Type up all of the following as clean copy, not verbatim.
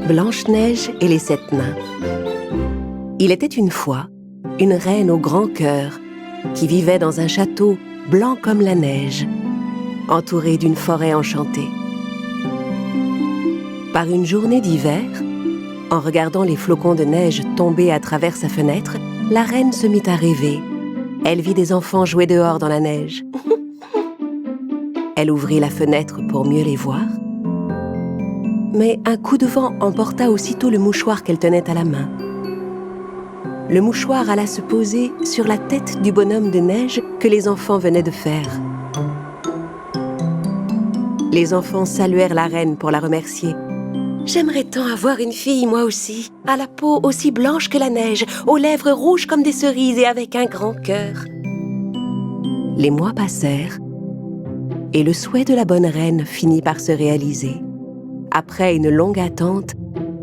Blanche-Neige et les 7 nains. Il était une fois une reine au grand cœur qui vivait dans un château blanc comme la neige, entouré d'une forêt enchantée. Par une journée d'hiver, en regardant les flocons de neige tomber à travers sa fenêtre, la reine se mit à rêver. Elle vit des enfants jouer dehors dans la neige. Elle ouvrit la fenêtre pour mieux les voir. Mais un coup de vent emporta aussitôt le mouchoir qu'elle tenait à la main. Le mouchoir alla se poser sur la tête du bonhomme de neige que les enfants venaient de faire. Les enfants saluèrent la reine pour la remercier. « J'aimerais tant avoir une fille, moi aussi, à la peau aussi blanche que la neige, aux lèvres rouges comme des cerises et avec un grand cœur. » Les mois passèrent et le souhait de la bonne reine finit par se réaliser. Après une longue attente,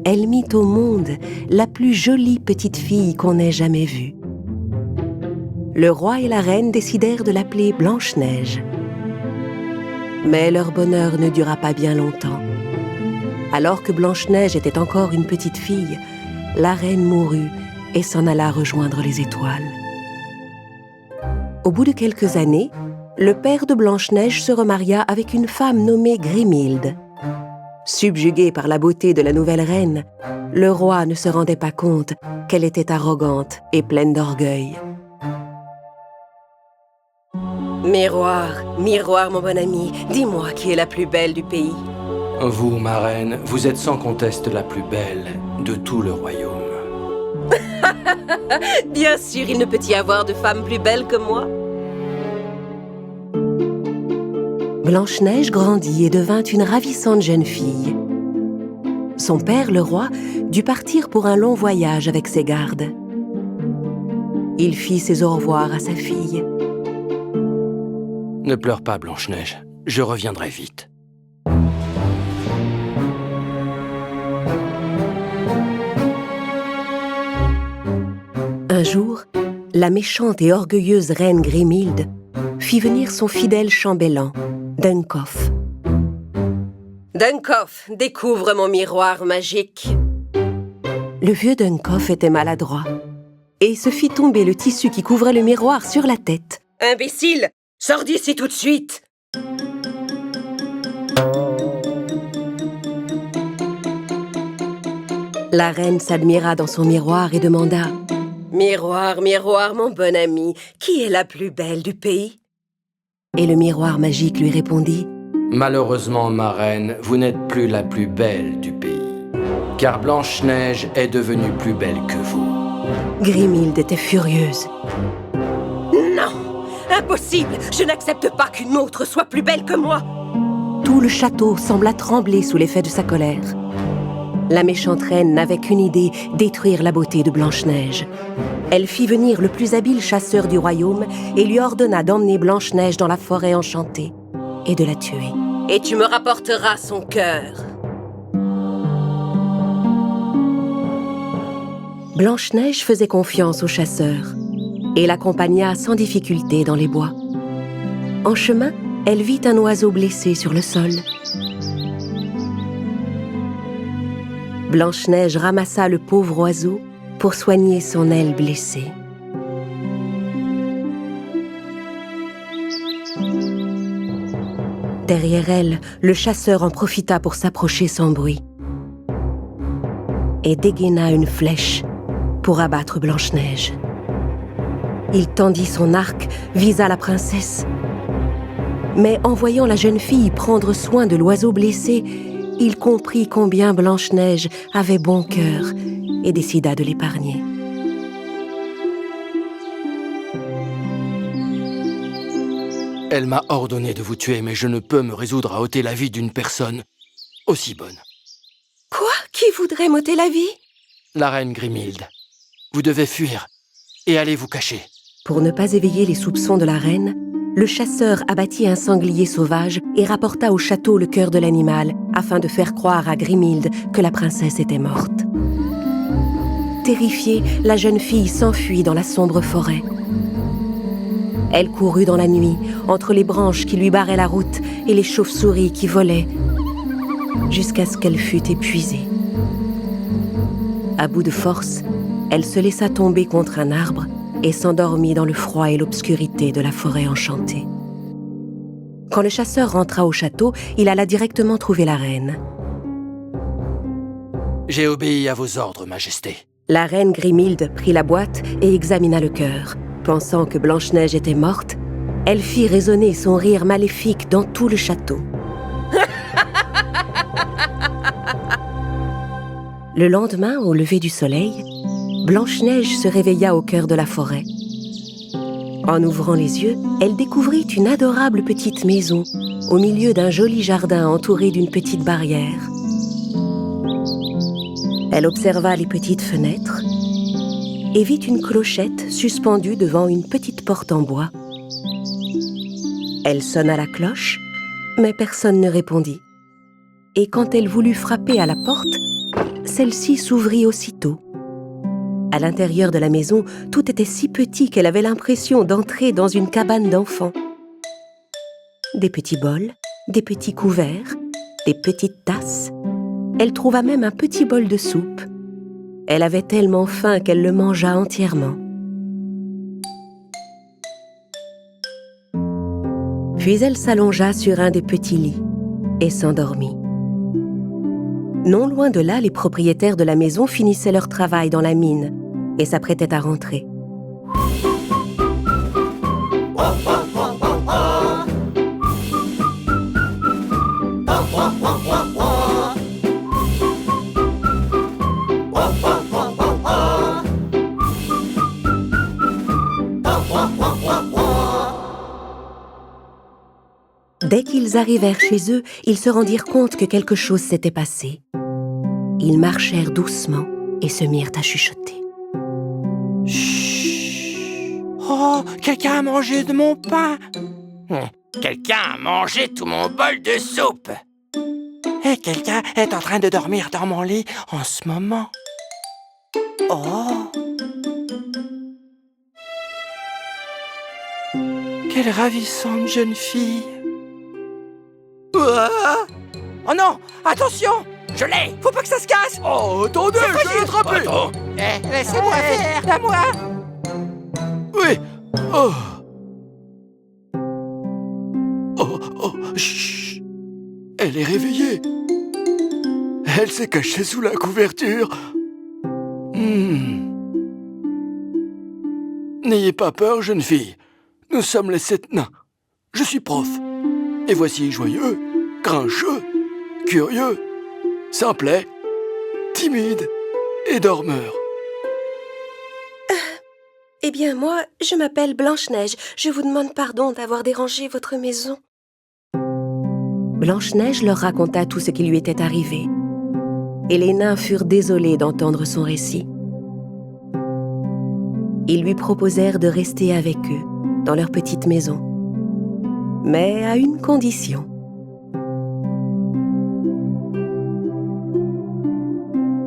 elle mit au monde la plus jolie petite fille qu'on ait jamais vue. Le roi et la reine décidèrent de l'appeler Blanche-Neige. Mais leur bonheur ne dura pas bien longtemps. Alors que Blanche-Neige était encore une petite fille, la reine mourut et s'en alla rejoindre les étoiles. Au bout de quelques années, le père de Blanche-Neige se remaria avec une femme nommée Grimhilde. Subjugué par la beauté de la nouvelle reine, le roi ne se rendait pas compte qu'elle était arrogante et pleine d'orgueil. « Miroir, miroir, mon bon ami, dis-moi qui est la plus belle du pays. » « Vous, ma reine, vous êtes sans conteste la plus belle de tout le royaume. » Bien sûr, il ne peut y avoir de femme plus belle que moi. Blanche-Neige grandit et devint une ravissante jeune fille. Son père, le roi, dut partir pour un long voyage avec ses gardes. Il fit ses au revoir à sa fille. « Ne pleure pas, Blanche-Neige. Je reviendrai vite. » Un jour, la méchante et orgueilleuse reine Grimhilde fit venir son fidèle chambellan, Duncoff. « Duncoff, découvre mon miroir magique !» Le vieux Duncoff était maladroit et se fit tomber le tissu qui couvrait le miroir sur la tête. « Imbécile, sors d'ici tout de suite !» La reine s'admira dans son miroir et demanda « Miroir, miroir, mon bon ami, qui est la plus belle du pays ?» Et le miroir magique lui répondit « Malheureusement, ma reine, vous n'êtes plus la plus belle du pays, car Blanche-Neige est devenue plus belle que vous. » Grimhilde était furieuse. « Non, impossible, je n'accepte pas qu'une autre soit plus belle que moi !» Tout le château sembla trembler sous l'effet de sa colère. La méchante reine n'avait qu'une idée, détruire la beauté de Blanche-Neige. Elle fit venir le plus habile chasseur du royaume et lui ordonna d'emmener Blanche-Neige dans la forêt enchantée et de la tuer. « Et tu me rapporteras son cœur. » Blanche-Neige faisait confiance au chasseur et l'accompagna sans difficulté dans les bois. En chemin, elle vit un oiseau blessé sur le sol. Blanche-Neige ramassa le pauvre oiseau pour soigner son aile blessée. Derrière elle, le chasseur en profita pour s'approcher sans bruit et dégaina une flèche pour abattre Blanche-Neige. Il tendit son arc, visa la princesse. Mais en voyant la jeune fille prendre soin de l'oiseau blessé, il comprit combien Blanche-Neige avait bon cœur et décida de l'épargner. Elle m'a ordonné de vous tuer, mais je ne peux me résoudre à ôter la vie d'une personne aussi bonne. Quoi? Qui voudrait m'ôter la vie? La reine Grimhilde. Vous devez fuir et aller vous cacher. Pour ne pas éveiller les soupçons de la reine, le chasseur abattit un sanglier sauvage et rapporta au château le cœur de l'animal afin de faire croire à Grimhilde que la princesse était morte. Terrifiée, la jeune fille s'enfuit dans la sombre forêt. Elle courut dans la nuit, entre les branches qui lui barraient la route et les chauves-souris qui volaient, jusqu'à ce qu'elle fût épuisée. À bout de force, elle se laissa tomber contre un arbre et s'endormit dans le froid et l'obscurité de la forêt enchantée. Quand le chasseur rentra au château, il alla directement trouver la reine. « J'ai obéi à vos ordres, Majesté. » La reine Grimhilde prit la boîte et examina le cœur. Pensant que Blanche-Neige était morte, elle fit résonner son rire maléfique dans tout le château. Le lendemain, au lever du soleil, Blanche-Neige se réveilla au cœur de la forêt. En ouvrant les yeux, elle découvrit une adorable petite maison, au milieu d'un joli jardin entouré d'une petite barrière. Elle observa les petites fenêtres et vit une clochette suspendue devant une petite porte en bois. Elle sonna la cloche, mais personne ne répondit. Et quand elle voulut frapper à la porte, celle-ci s'ouvrit aussitôt. À l'intérieur de la maison, tout était si petit qu'elle avait l'impression d'entrer dans une cabane d'enfants. Des petits bols, des petits couverts, des petites tasses. Elle trouva même un petit bol de soupe. Elle avait tellement faim qu'elle le mangea entièrement. Puis elle s'allongea sur un des petits lits et s'endormit. Non loin de là, les propriétaires de la maison finissaient leur travail dans la mine et s'apprêtaient à rentrer. Dès qu'ils arrivèrent chez eux, ils se rendirent compte que quelque chose s'était passé. Ils marchèrent doucement et se mirent à chuchoter. Chut! Oh, quelqu'un a mangé de mon pain! Quelqu'un a mangé tout mon bol de soupe! Et quelqu'un est en train de dormir dans mon lit en ce moment. Oh! Quelle ravissante jeune fille! Oh non! Attention! Je l'ai! Faut pas que ça se casse! Oh, attendez, je vais l'attraper! Attends! Laissez-moi faire! À moi! Oui! Oh! Oh, oh, chut! Elle est réveillée! Elle s'est cachée sous la couverture! N'ayez pas peur, jeune fille. Nous sommes les 7 nains. Je suis prof. Et voici joyeux, grincheux, curieux, simplet, timide et dormeur. Eh bien, moi, je m'appelle Blanche-Neige. Je vous demande pardon d'avoir dérangé votre maison. Blanche-Neige leur raconta tout ce qui lui était arrivé. Et les nains furent désolés d'entendre son récit. Ils lui proposèrent de rester avec eux, dans leur petite maison. Mais à une condition.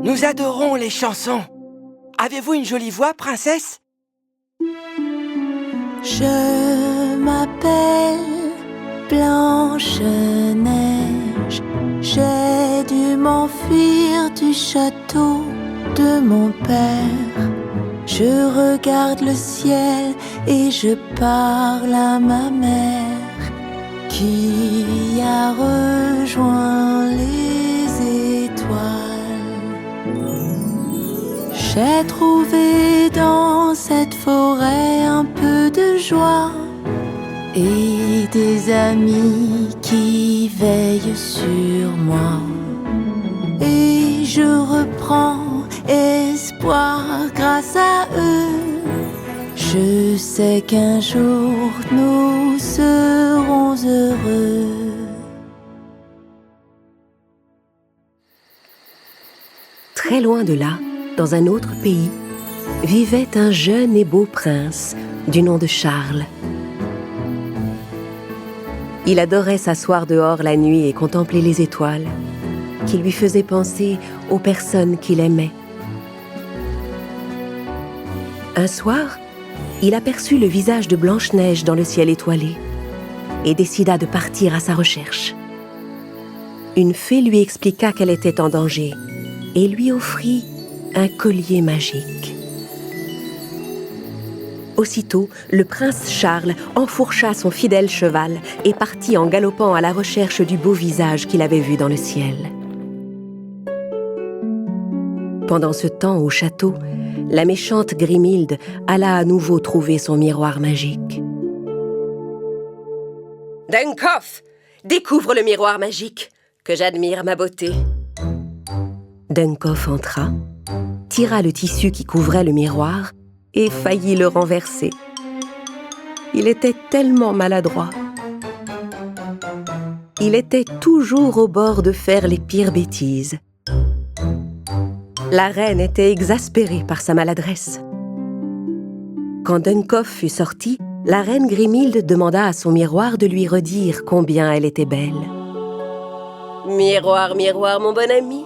Nous adorons les chansons. Avez-vous une jolie voix, princesse? Je m'appelle Blanche-Neige. J'ai dû m'enfuir du château de mon père. Je regarde le ciel et je parle à ma mère qui a rejoint les étoiles. J'ai trouvé dans cette forêt un peu de joie et des amis qui veillent sur moi. Et je reprends espoir grâce à eux. Je sais qu'un jour nous serons heureux. Très loin de là, dans un autre pays, vivait un jeune et beau prince du nom de Charles. Il adorait s'asseoir dehors la nuit et contempler les étoiles, qui lui faisaient penser aux personnes qu'il aimait. Un soir, il aperçut le visage de Blanche-Neige dans le ciel étoilé et décida de partir à sa recherche. Une fée lui expliqua qu'elle était en danger et lui offrit un collier magique. Aussitôt, le prince Charles enfourcha son fidèle cheval et partit en galopant à la recherche du beau visage qu'il avait vu dans le ciel. Pendant ce temps, au château, la méchante Grimhilde alla à nouveau trouver son miroir magique. « Dunkoff, découvre le miroir magique, que j'admire ma beauté. » Dunkoff entra, tira le tissu qui couvrait le miroir et faillit le renverser. Il était tellement maladroit. Il était toujours au bord de faire les pires bêtises. La reine était exaspérée par sa maladresse. Quand Dunkoff fut sorti, la reine Grimhilde demanda à son miroir de lui redire combien elle était belle. « Miroir, miroir, mon bon ami,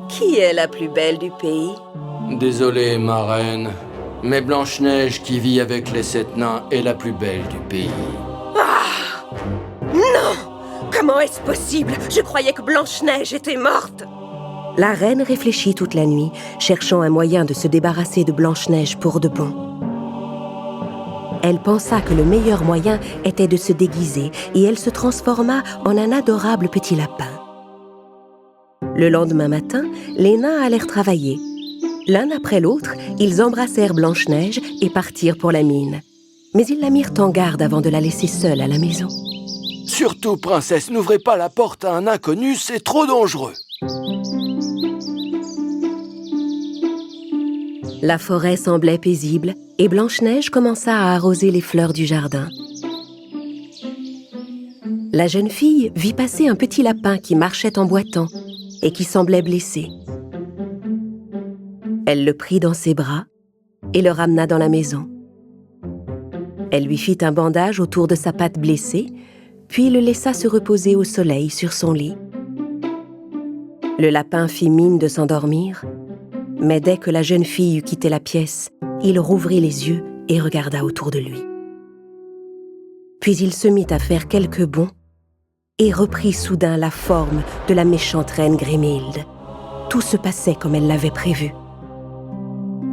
qui est la plus belle du pays ?» Désolé, ma reine, mais Blanche-Neige qui vit avec les 7 nains est la plus belle du pays. Ah! Non! Comment est-ce possible? Je croyais que Blanche-Neige était morte! La reine réfléchit toute la nuit, cherchant un moyen de se débarrasser de Blanche-Neige pour de bon. Elle pensa que le meilleur moyen était de se déguiser et elle se transforma en un adorable petit lapin. Le lendemain matin, les nains allèrent travailler. L'un après l'autre, ils embrassèrent Blanche-Neige et partirent pour la mine. Mais ils la mirent en garde avant de la laisser seule à la maison. « Surtout, princesse, n'ouvrez pas la porte à un inconnu, c'est trop dangereux !» La forêt semblait paisible et Blanche-Neige commença à arroser les fleurs du jardin. La jeune fille vit passer un petit lapin qui marchait en boitant et qui semblait blessé. Elle le prit dans ses bras et le ramena dans la maison. Elle lui fit un bandage autour de sa patte blessée, puis le laissa se reposer au soleil sur son lit. Le lapin fit mine de s'endormir, mais dès que la jeune fille eut quitté la pièce, il rouvrit les yeux et regarda autour de lui. Puis il se mit à faire quelques bonds et reprit soudain la forme de la méchante reine Grimhilde. Tout se passait comme elle l'avait prévu.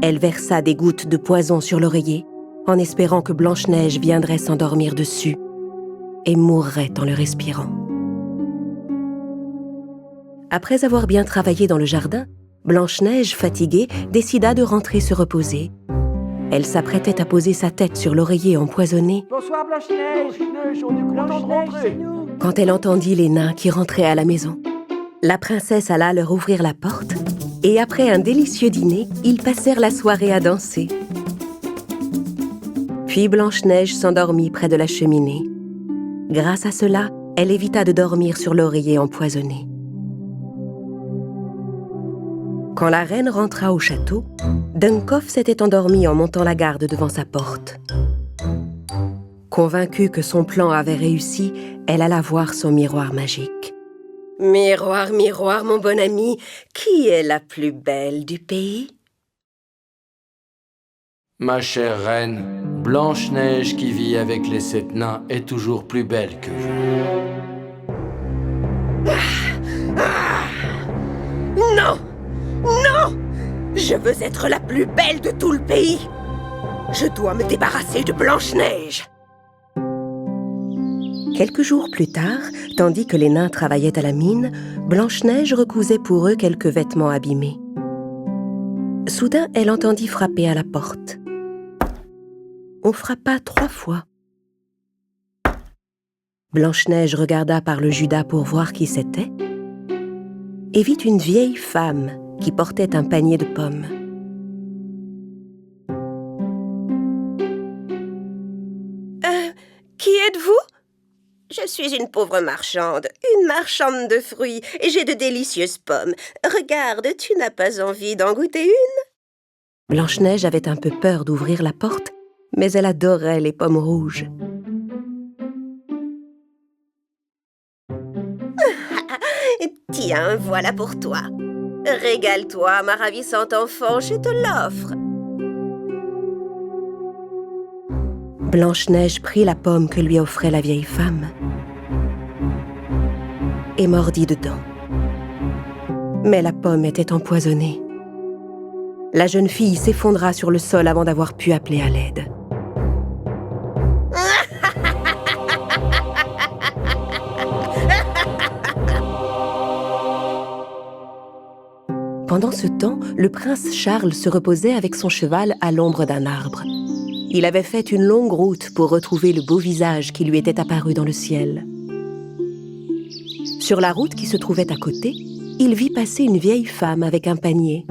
Elle versa des gouttes de poison sur l'oreiller, en espérant que Blanche-Neige viendrait s'endormir dessus et mourrait en le respirant. Après avoir bien travaillé dans le jardin, Blanche-Neige, fatiguée, décida de rentrer se reposer. Elle s'apprêtait à poser sa tête sur l'oreiller empoisonné. « Bonsoir, Blanche-Neige !»« On est content de rentrer. Quand elle entendit les nains qui rentraient à la maison. La princesse alla leur ouvrir la porte et après un délicieux dîner, ils passèrent la soirée à danser. Puis Blanche-Neige s'endormit près de la cheminée. Grâce à cela, elle évita de dormir sur l'oreiller empoisonné. Quand la reine rentra au château, Dunkoff s'était endormi en montant la garde devant sa porte. Convaincue que son plan avait réussi, elle alla voir son miroir magique. « Miroir, miroir, mon bon ami, qui est la plus belle du pays ?» Ma chère reine, Blanche-Neige qui vit avec les 7 nains est toujours plus belle que vous. Non! Non! Je veux être la plus belle de tout le pays! Je dois me débarrasser de Blanche-Neige! Quelques jours plus tard, tandis que les nains travaillaient à la mine, Blanche-Neige recousait pour eux quelques vêtements abîmés. Soudain, elle entendit frapper à la porte. On frappa 3 fois. Blanche-Neige regarda par le judas pour voir qui c'était et vit une vieille femme qui portait un panier de pommes. Qui êtes-vous ? Je suis une pauvre marchande de fruits, et j'ai de délicieuses pommes. Regarde, tu n'as pas envie d'en goûter une ? Blanche-Neige avait un peu peur d'ouvrir la porte, mais elle adorait les pommes rouges. Tiens, voilà pour toi. Régale-toi, ma ravissante enfant, je te l'offre. Blanche-Neige prit la pomme que lui offrait la vieille femme et mordit dedans. Mais la pomme était empoisonnée. La jeune fille s'effondra sur le sol avant d'avoir pu appeler à l'aide. Pendant ce temps, le prince Charles se reposait avec son cheval à l'ombre d'un arbre. Il avait fait une longue route pour retrouver le beau visage qui lui était apparu dans le ciel. Sur la route qui se trouvait à côté, il vit passer une vieille femme avec un panier.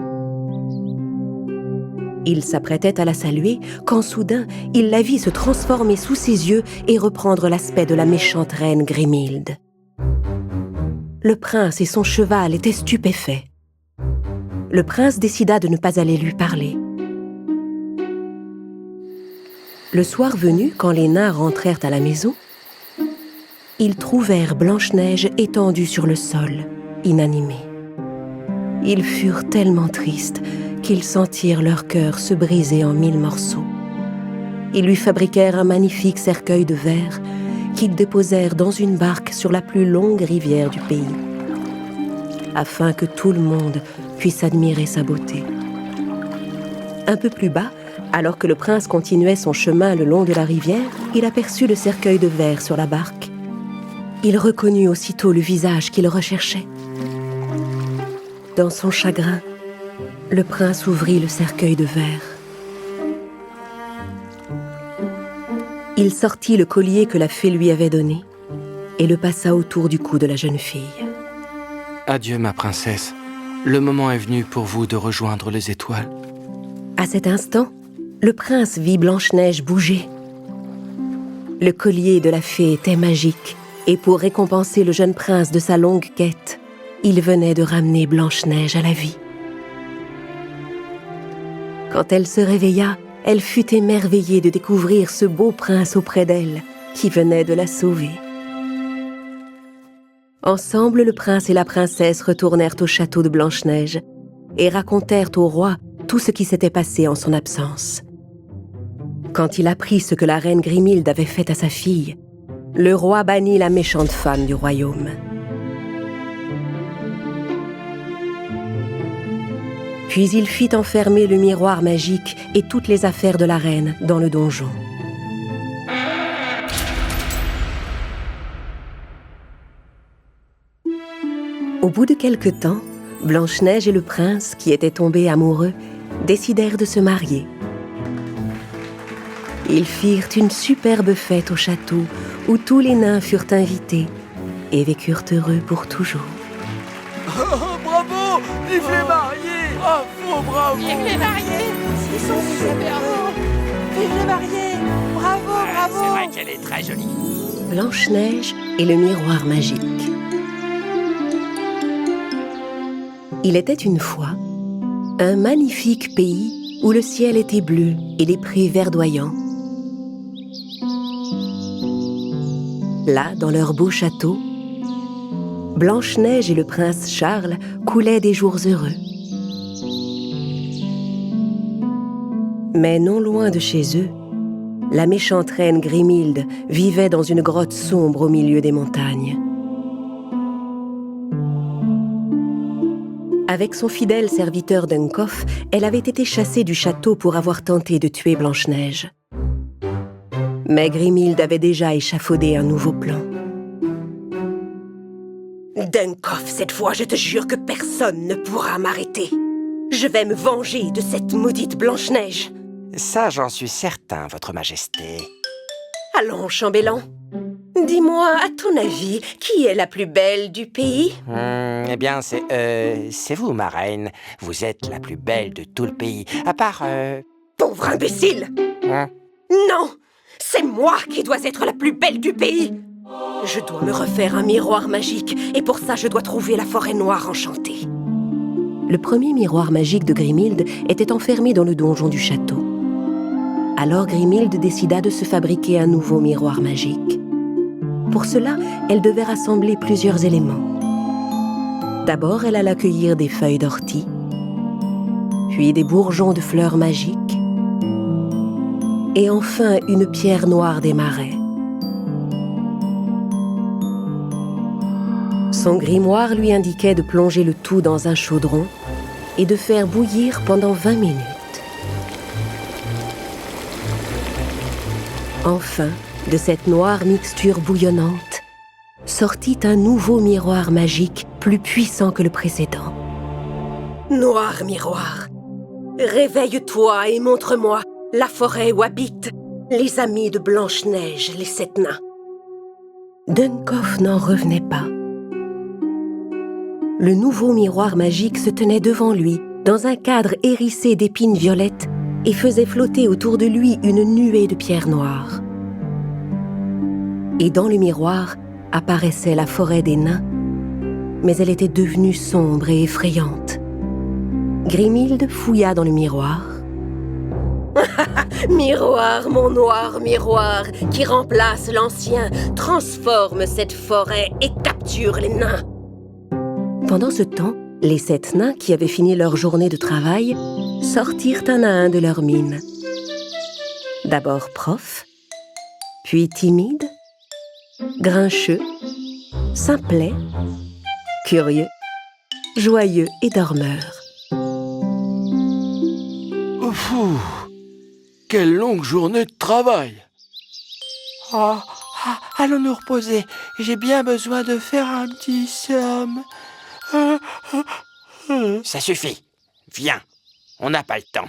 Il s'apprêtait à la saluer quand soudain, il la vit se transformer sous ses yeux et reprendre l'aspect de la méchante reine Grimhilde. Le prince et son cheval étaient stupéfaits. Le prince décida de ne pas aller lui parler. Le soir venu, quand les nains rentrèrent à la maison, ils trouvèrent Blanche-Neige étendue sur le sol, inanimée. Ils furent tellement tristes qu'ils sentirent leur cœur se briser en 1000 morceaux. Ils lui fabriquèrent un magnifique cercueil de verre qu'ils déposèrent dans une barque sur la plus longue rivière du pays, afin que tout le monde puisse admirer sa beauté. Un peu plus bas, alors que le prince continuait son chemin le long de la rivière, il aperçut le cercueil de verre sur la barque. Il reconnut aussitôt le visage qu'il recherchait. Dans son chagrin, le prince ouvrit le cercueil de verre. Il sortit le collier que la fée lui avait donné et le passa autour du cou de la jeune fille. Adieu, ma princesse. Le moment est venu pour vous de rejoindre les étoiles. À cet instant, le prince vit Blanche-Neige bouger. Le collier de la fée était magique, et pour récompenser le jeune prince de sa longue quête, il venait de ramener Blanche-Neige à la vie. Quand elle se réveilla, elle fut émerveillée de découvrir ce beau prince auprès d'elle, qui venait de la sauver. Ensemble, le prince et la princesse retournèrent au château de Blanche-Neige et racontèrent au roi tout ce qui s'était passé en son absence. Quand il apprit ce que la reine Grimhilde avait fait à sa fille, le roi bannit la méchante femme du royaume. Puis il fit enfermer le miroir magique et toutes les affaires de la reine dans le donjon. Au bout de quelque temps, Blanche-Neige et le prince, qui étaient tombés amoureux, décidèrent de se marier. Ils firent une superbe fête au château où tous les nains furent invités et vécurent heureux pour toujours. Oh, bravo! Vive les mariés! Bravo, bravo! Vive les mariés! Ils sont super beaux! Vive les mariés! Bravo, bravo! C'est vrai qu'elle est très jolie. Blanche-Neige et le miroir magique. Il était une fois un magnifique pays où le ciel était bleu et les prés verdoyants. Là, dans leur beau château, Blanche-Neige et le prince Charles coulaient des jours heureux. Mais non loin de chez eux, la méchante reine Grimhilde vivait dans une grotte sombre au milieu des montagnes. Avec son fidèle serviteur Dunkoff, elle avait été chassée du château pour avoir tenté de tuer Blanche-Neige. Mais Grimhilde avait déjà échafaudé un nouveau plan. Dunkoff, cette fois, je te jure que personne ne pourra m'arrêter. Je vais me venger de cette maudite Blanche-Neige. Ça, j'en suis certain, votre majesté. Allons, chambellan. Dis-moi, à ton avis, qui est la plus belle du pays? Eh bien, c'est vous, ma reine. Vous êtes la plus belle de tout le pays. À part, Pauvre imbécile! Non! C'est moi qui dois être la plus belle du pays! Je dois me refaire un miroir magique, et pour ça, je dois trouver la forêt noire enchantée. Le premier miroir magique de Grimhilde était enfermé dans le donjon du château. Alors Grimhilde décida de se fabriquer un nouveau miroir magique. Pour cela, elle devait rassembler plusieurs éléments. D'abord, elle alla cueillir des feuilles d'ortie, puis des bourgeons de fleurs magiques, et enfin une pierre noire des marais. Son grimoire lui indiquait de plonger le tout dans un chaudron et de faire bouillir pendant 20 minutes. Enfin, de cette noire mixture bouillonnante, sortit un nouveau miroir magique plus puissant que le précédent. Noir miroir, réveille-toi et montre-moi la forêt où habitent les amis de Blanche-Neige, les 7 nains. Dunncoff n'en revenait pas. Le nouveau miroir magique se tenait devant lui, dans un cadre hérissé d'épines violettes, et faisait flotter autour de lui une nuée de pierres noires. Et dans le miroir apparaissait la forêt des nains, mais elle était devenue sombre et effrayante. Grimhilde fouilla dans le miroir. « Miroir, mon noir miroir, qui remplace l'ancien, transforme cette forêt et capture les nains !» Pendant ce temps, les 7 nains qui avaient fini leur journée de travail sortirent un à un de leur mine. D'abord Prof, puis Timide, Grincheux, Simplet, Curieux, Joyeux et Dormeur. Oufou! Quelle longue journée de travail! Allons nous reposer. J'ai bien besoin de faire un petit somme. Ça suffit. Viens, on n'a pas le temps.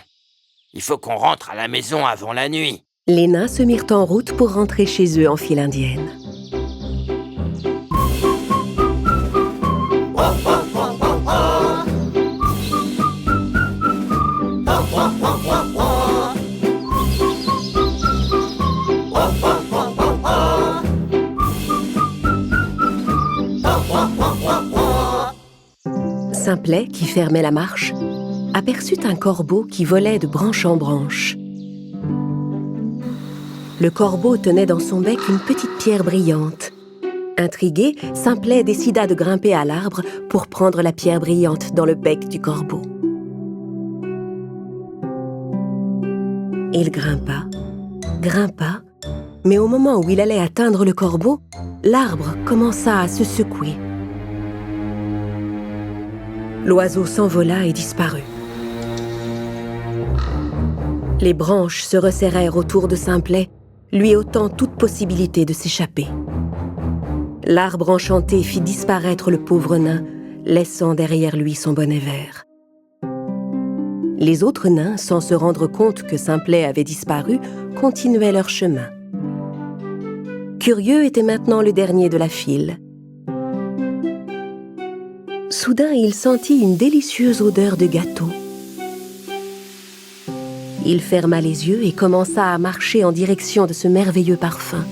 Il faut qu'on rentre à la maison avant la nuit. Les nains se mirent en route pour rentrer chez eux en file indienne. Simplet, qui fermait la marche, aperçut un corbeau qui volait de branche en branche. Le corbeau tenait dans son bec une petite pierre brillante. Intrigué, Simplet décida de grimper à l'arbre pour prendre la pierre brillante dans le bec du corbeau. Il grimpa, mais au moment où il allait atteindre le corbeau, l'arbre commença à se secouer. L'oiseau s'envola et disparut. Les branches se resserrèrent autour de Simplet, lui ôtant toute possibilité de s'échapper. L'arbre enchanté fit disparaître le pauvre nain, laissant derrière lui son bonnet vert. Les autres nains, sans se rendre compte que Simplet avait disparu, continuaient leur chemin. Curieux était maintenant le dernier de la file. Soudain, il sentit une délicieuse odeur de gâteau. Il ferma les yeux et commença à marcher en direction de ce merveilleux parfum.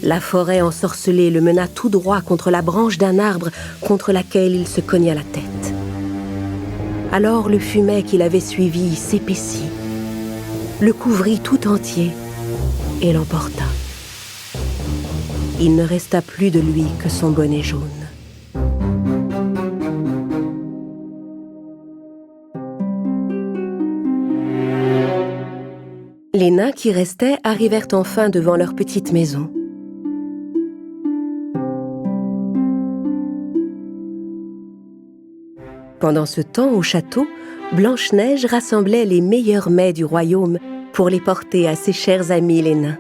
La forêt ensorcelée le mena tout droit contre la branche d'un arbre contre laquelle il se cogna la tête. Alors le fumet qu'il avait suivi s'épaissit, le couvrit tout entier et l'emporta. Il ne resta plus de lui que son bonnet jaune. Les nains qui restaient arrivèrent enfin devant leur petite maison. Pendant ce temps, au château, Blanche-Neige rassemblait les meilleurs mets du royaume pour les porter à ses chers amis les nains.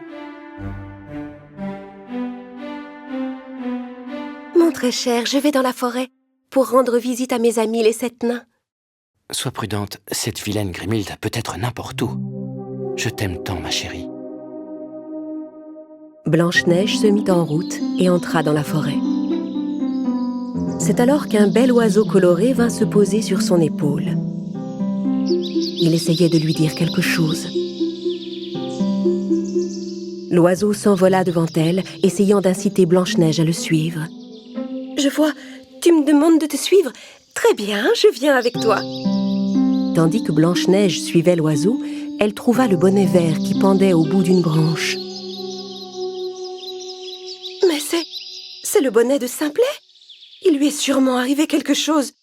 Mon très cher, je vais dans la forêt pour rendre visite à mes amis les 7 nains. Sois prudente, cette vilaine Grimhilde peut être n'importe où. Je t'aime tant, ma chérie. Blanche-Neige se mit en route et entra dans la forêt. C'est alors qu'un bel oiseau coloré vint se poser sur son épaule. Il essayait de lui dire quelque chose. L'oiseau s'envola devant elle, essayant d'inciter Blanche-Neige à le suivre. « Je vois, tu me demandes de te suivre. Très bien, je viens avec toi. » Tandis que Blanche-Neige suivait l'oiseau, elle trouva le bonnet vert qui pendait au bout d'une branche. « Mais c'est le bonnet de Simplet. Il lui est sûrement arrivé quelque chose. »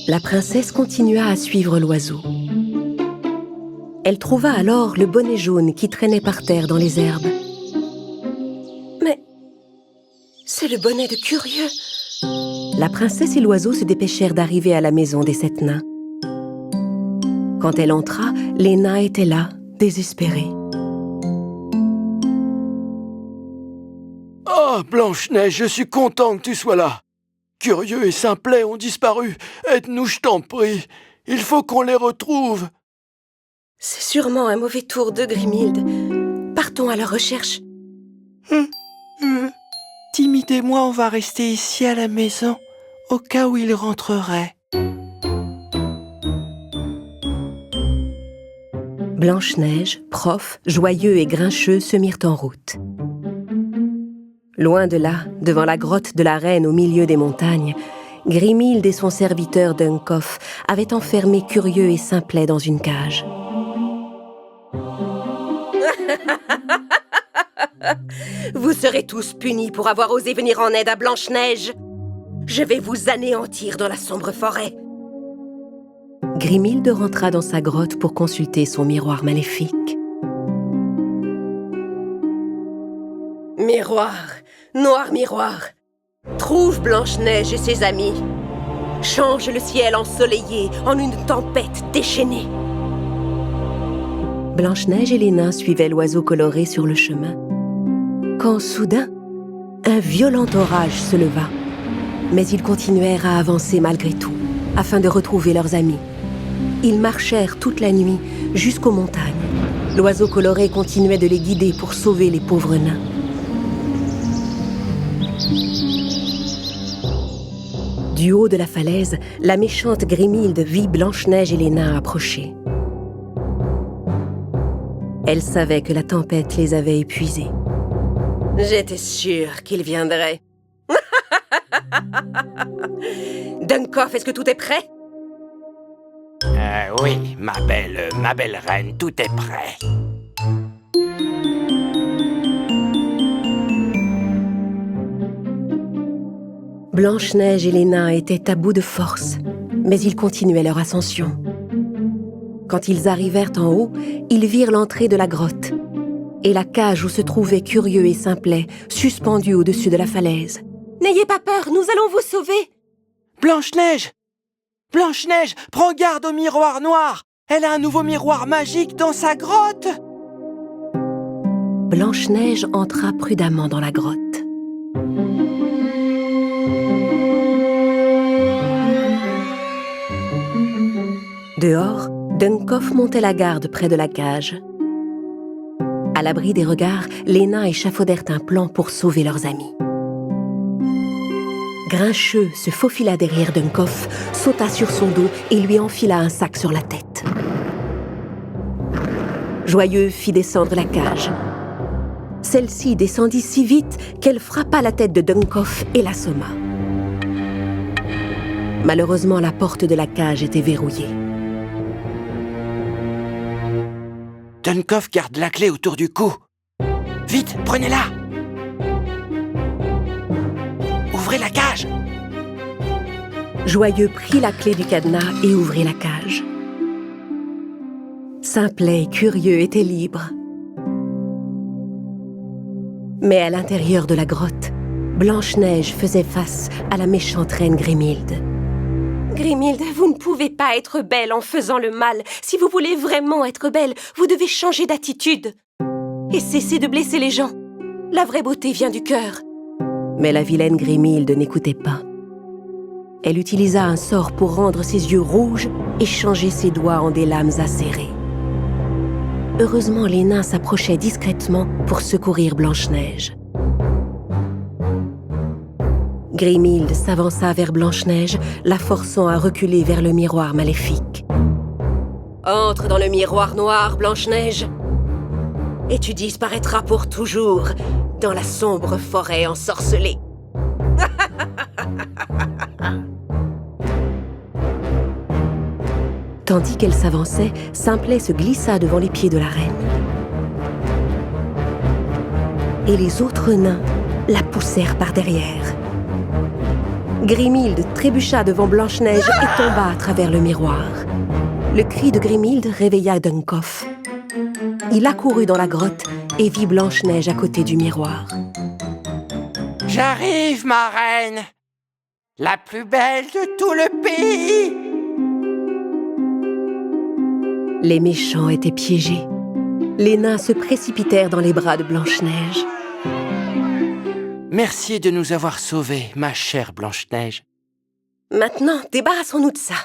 La princesse continua à suivre l'oiseau. Elle trouva alors le bonnet jaune qui traînait par terre dans les herbes. « Mais c'est le bonnet de Curieux. » La princesse et l'oiseau se dépêchèrent d'arriver à la maison des 7 nains. Quand elle entra, les nains étaient là, désespérés. Ah, Blanche-Neige, je suis content que tu sois là. Curieux et Simplet ont disparu. Aide-nous, je t'en prie. Il faut qu'on les retrouve. C'est sûrement un mauvais tour de Grimhilde. Partons à leur recherche. Timide et moi, on va rester ici à la maison, au cas où ils rentreraient. Blanche-Neige, Prof, Joyeux et Grincheux se mirent en route. Loin de là, devant la grotte de la reine au milieu des montagnes, Grimhilde et son serviteur Dunkoff avaient enfermé Curieux et Simplet dans une cage. Vous serez tous punis pour avoir osé venir en aide à Blanche-Neige. Je vais vous anéantir dans la sombre forêt. Grimhilde rentra dans sa grotte pour consulter son miroir maléfique. Miroir, noir miroir, trouve Blanche-Neige et ses amis. Change le ciel ensoleillé en une tempête déchaînée. Blanche-Neige et les nains suivaient l'oiseau coloré sur le chemin. Quand soudain, un violent orage se leva. Mais ils continuèrent à avancer malgré tout, afin de retrouver leurs amis. Ils marchèrent toute la nuit jusqu'aux montagnes. L'oiseau coloré continuait de les guider pour sauver les pauvres nains. Du haut de la falaise, la méchante Grimhilde vit Blanche-Neige et les nains approcher. Elle savait que la tempête les avait épuisés. J'étais sûre qu'ils viendraient. Dunkoff, est-ce que tout est prêt? Oui, ma belle reine, tout est prêt. Blanche-Neige et les nains étaient à bout de force, mais ils continuaient leur ascension. Quand ils arrivèrent en haut, ils virent l'entrée de la grotte et la cage où se trouvaient Curieux et Simplet, suspendus au-dessus de la falaise. « N'ayez pas peur, nous allons vous sauver !» Blanche-Neige! Blanche-Neige, prends garde au miroir noir! Elle a un nouveau miroir magique dans sa grotte! Blanche-Neige entra prudemment dans la grotte. Dehors, Dunkoff montait la garde près de la cage. À l'abri des regards, les nains échafaudèrent un plan pour sauver leurs amis. Grincheux se faufila derrière Dunkoff, sauta sur son dos et lui enfila un sac sur la tête. Joyeux fit descendre la cage. Celle-ci descendit si vite qu'elle frappa la tête de Dunkoff et l'assomma. Malheureusement, la porte de la cage était verrouillée. Dunkoff garde la clé autour du cou. Vite, prenez-la! Ouvrez la cage! Joyeux prit la clé du cadenas et ouvrit la cage. Simplet et Curieux étaient libres. Mais à l'intérieur de la grotte, Blanche-Neige faisait face à la méchante reine Grimhilde. Grimhilde, vous ne pouvez pas être belle en faisant le mal. Si vous voulez vraiment être belle, vous devez changer d'attitude. Et cesser de blesser les gens. La vraie beauté vient du cœur. Mais la vilaine Grimhilde n'écoutait pas. Elle utilisa un sort pour rendre ses yeux rouges et changer ses doigts en des lames acérées. Heureusement, les nains s'approchaient discrètement pour secourir Blanche-Neige. Grimhilde s'avança vers Blanche-Neige, la forçant à reculer vers le miroir maléfique. « Entre dans le miroir noir, Blanche-Neige, et tu disparaîtras pour toujours dans la sombre forêt ensorcelée. » Tandis qu'elle s'avançait, Simplet se glissa devant les pieds de la reine. Et les autres nains la poussèrent par derrière. Grimhilde trébucha devant Blanche-Neige et tomba à travers le miroir. Le cri de Grimhilde réveilla Dunkoff. Il accourut dans la grotte et vit Blanche-Neige à côté du miroir. « J'arrive, ma reine! » la plus belle de tout le pays. Les méchants étaient piégés. Les nains se précipitèrent dans les bras de Blanche-Neige. Merci de nous avoir sauvés, ma chère Blanche-Neige. Maintenant, débarrassons-nous de ça.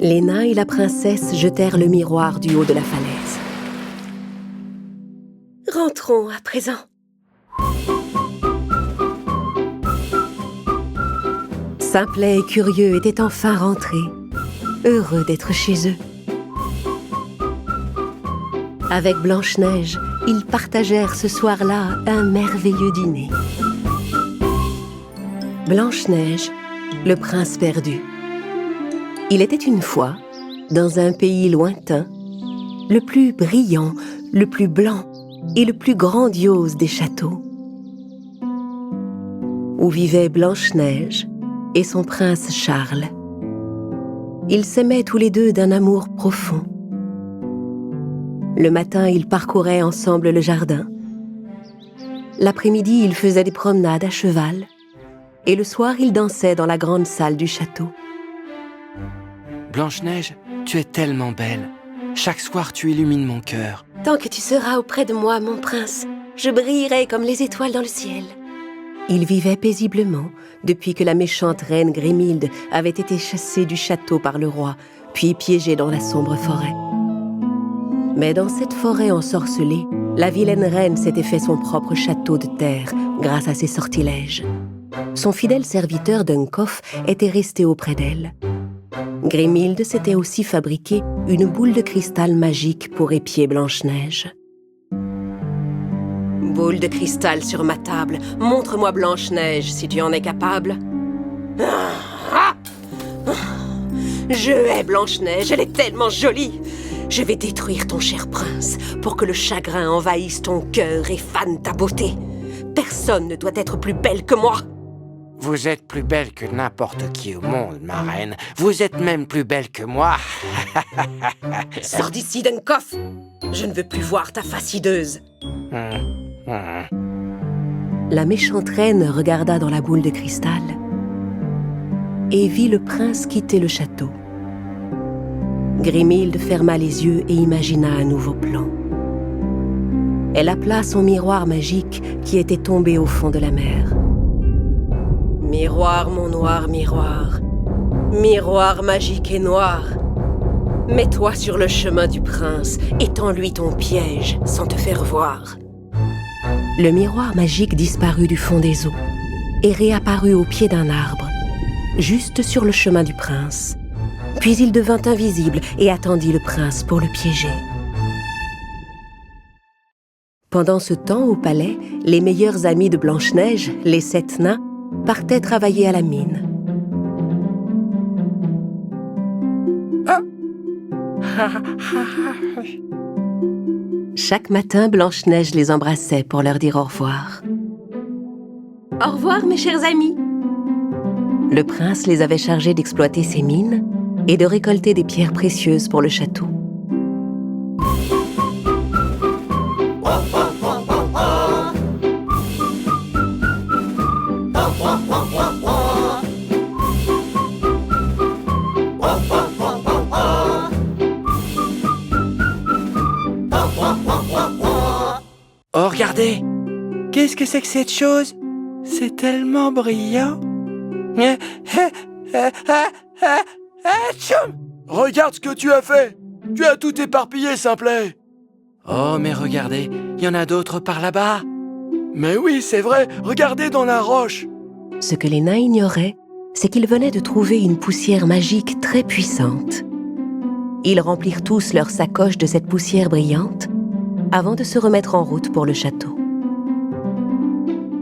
Les nains et la princesse jetèrent le miroir du haut de la falaise. Rentrons à présent. Simplet et Curieux étaient enfin rentrés, heureux d'être chez eux. Avec Blanche-Neige, ils partagèrent ce soir-là un merveilleux dîner. Blanche-Neige, le prince perdu. Il était une fois, dans un pays lointain, le plus brillant, le plus blanc et le plus grandiose des châteaux, où vivaient Blanche-Neige et son prince Charles. Ils s'aimaient tous les deux d'un amour profond. Le matin, ils parcouraient ensemble le jardin. L'après-midi, ils faisaient des promenades à cheval. Et le soir, ils dansaient dans la grande salle du château. Blanche-Neige, tu es tellement belle. Chaque soir, tu illumines mon cœur. Tant que tu seras auprès de moi, mon prince, je brillerai comme les étoiles dans le ciel. Ils vivaient paisiblement depuis que la méchante reine Grimhilde avait été chassée du château par le roi, puis piégée dans la sombre forêt. Mais dans cette forêt ensorcelée, la vilaine reine s'était fait son propre château de terre grâce à ses sortilèges. Son fidèle serviteur Duncoff était resté auprès d'elle. Grimhilde s'était aussi fabriqué une boule de cristal magique pour épier Blanche-Neige. Boule de cristal sur ma table, montre-moi Blanche-Neige si tu en es capable. Je hais Blanche-Neige, elle est tellement jolie. Je vais détruire ton cher prince pour que le chagrin envahisse ton cœur et fane ta beauté. Personne ne doit être plus belle que moi. Vous êtes plus belle que n'importe qui au monde, ma reine. Vous êtes même plus belle que moi. Sors d'ici, Duncoff. Je ne veux plus voir ta face hideuse. La méchante reine regarda dans la boule de cristal et vit le prince quitter le château. Grimhilde ferma les yeux et imagina un nouveau plan. Elle appela son miroir magique qui était tombé au fond de la mer. Miroir, mon noir miroir, miroir magique et noir, mets-toi sur le chemin du prince et tends-lui ton piège sans te faire voir. Le miroir magique disparut du fond des eaux et réapparut au pied d'un arbre, juste sur le chemin du prince. Puis il devint invisible et attendit le prince pour le piéger. Pendant ce temps, au palais, les meilleurs amis de Blanche-Neige, les 7 nains, partaient travailler à la mine. Chaque matin, Blanche-Neige les embrassait pour leur dire au revoir. Au revoir, mes chers amis. Le prince les avait chargés d'exploiter ses mines et de récolter des pierres précieuses pour le château. Oh, regardez! Qu'est-ce que c'est que cette chose? C'est tellement brillant! Regarde ce que tu as fait! Tu as tout éparpillé, Simplet! Oh, mais regardez, il y en a d'autres par là-bas! Mais oui, c'est vrai! Regardez dans la roche! Ce que les nains ignoraient, c'est qu'ils venaient de trouver une poussière magique très puissante. Ils remplirent tous leurs sacoches de cette poussière brillante avant de se remettre en route pour le château.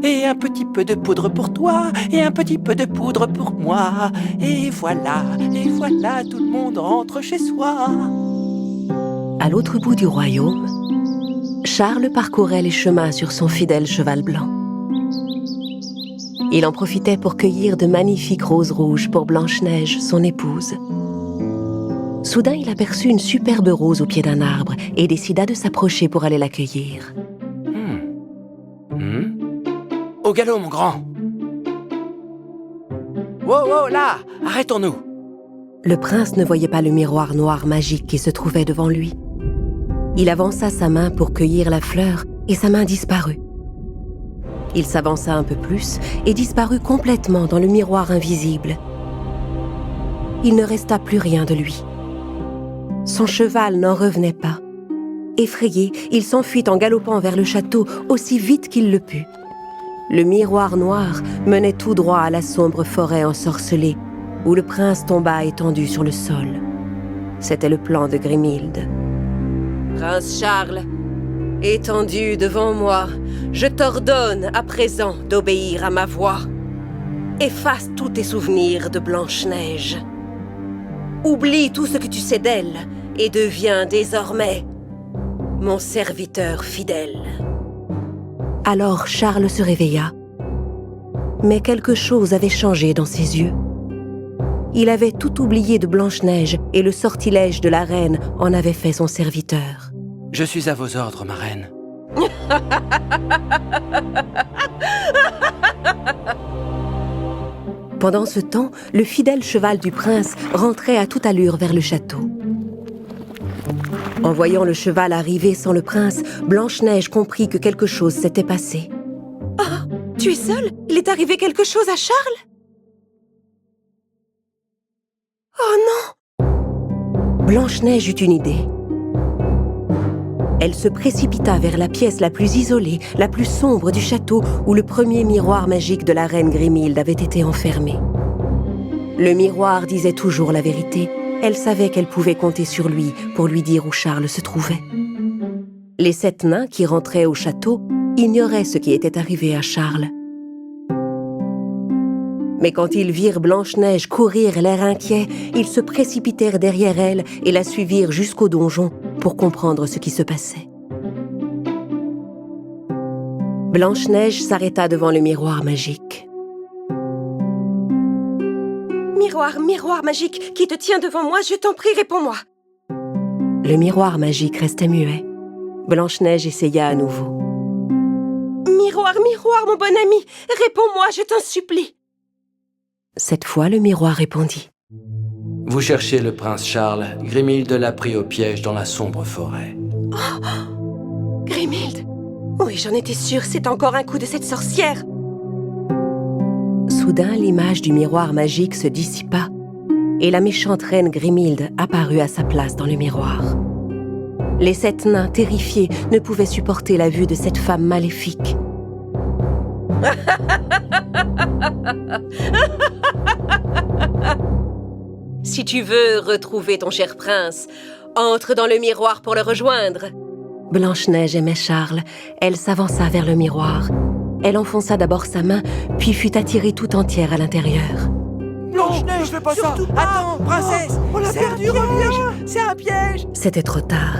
Et un petit peu de poudre pour toi, et un petit peu de poudre pour moi. Et voilà, tout le monde rentre chez soi. À l'autre bout du royaume, Charles parcourait les chemins sur son fidèle cheval blanc. Il en profitait pour cueillir de magnifiques roses rouges pour Blanche-Neige, son épouse. Soudain, il aperçut une superbe rose au pied d'un arbre et décida de s'approcher pour aller la cueillir. Au galop, mon grand! Wow, wow, là! Arrêtons-nous! Le prince ne voyait pas le miroir noir magique qui se trouvait devant lui. Il avança sa main pour cueillir la fleur et sa main disparut. Il s'avança un peu plus et disparut complètement dans le miroir invisible. Il ne resta plus rien de lui. Son cheval n'en revenait pas. Effrayé, il s'enfuit en galopant vers le château aussi vite qu'il le put. Le miroir noir menait tout droit à la sombre forêt ensorcelée, où le prince tomba étendu sur le sol. C'était le plan de Grimhilde. « Prince Charles, étendu devant moi, je t'ordonne à présent d'obéir à ma voix. Efface tous tes souvenirs de Blanche-Neige. Oublie tout ce que tu sais d'elle et deviens désormais mon serviteur fidèle. » Alors Charles se réveilla. Mais quelque chose avait changé dans ses yeux. Il avait tout oublié de Blanche-Neige et le sortilège de la reine en avait fait son serviteur. Je suis à vos ordres, ma reine. Pendant ce temps, le fidèle cheval du prince rentrait à toute allure vers le château. En voyant le cheval arriver sans le prince, Blanche-Neige comprit que quelque chose s'était passé. « Oh, tu es seule? Il est arrivé quelque chose à Charles ?» « Oh non !» Blanche-Neige eut une idée. Elle se précipita vers la pièce la plus isolée, la plus sombre du château où le premier miroir magique de la reine Grimhilde avait été enfermé. Le miroir disait toujours la vérité. Elle savait qu'elle pouvait compter sur lui pour lui dire où Charles se trouvait. Les 7 nains qui rentraient au château ignoraient ce qui était arrivé à Charles. Mais quand ils virent Blanche-Neige courir l'air inquiet, ils se précipitèrent derrière elle et la suivirent jusqu'au donjon pour comprendre ce qui se passait. Blanche-Neige s'arrêta devant le miroir magique. « Miroir magique, qui te tient devant moi, je t'en prie, réponds-moi !» Le miroir magique restait muet. Blanche-Neige essaya à nouveau. « Miroir, mon bon ami, réponds-moi, je t'en supplie !» Cette fois, le miroir répondit. « Vous cherchez le prince Charles. Grimhilde l'a pris au piège dans la sombre forêt. » Oh, Grimhilde! Oui, j'en étais sûre, c'est encore un coup de cette sorcière! Soudain, l'image du miroir magique se dissipa et la méchante reine Grimhilde apparut à sa place dans le miroir. Les 7 nains, terrifiés, ne pouvaient supporter la vue de cette femme maléfique. Si tu veux retrouver ton cher prince, entre dans le miroir pour le rejoindre. Blanche-Neige aimait Charles. Elle s'avança vers le miroir. Elle enfonça d'abord sa main, puis fut attirée tout entière à l'intérieur. Blanche-Neige, ne fais pas ça! Attends, princesse! On l'a perdu, reviens! C'est un piège! C'était trop tard.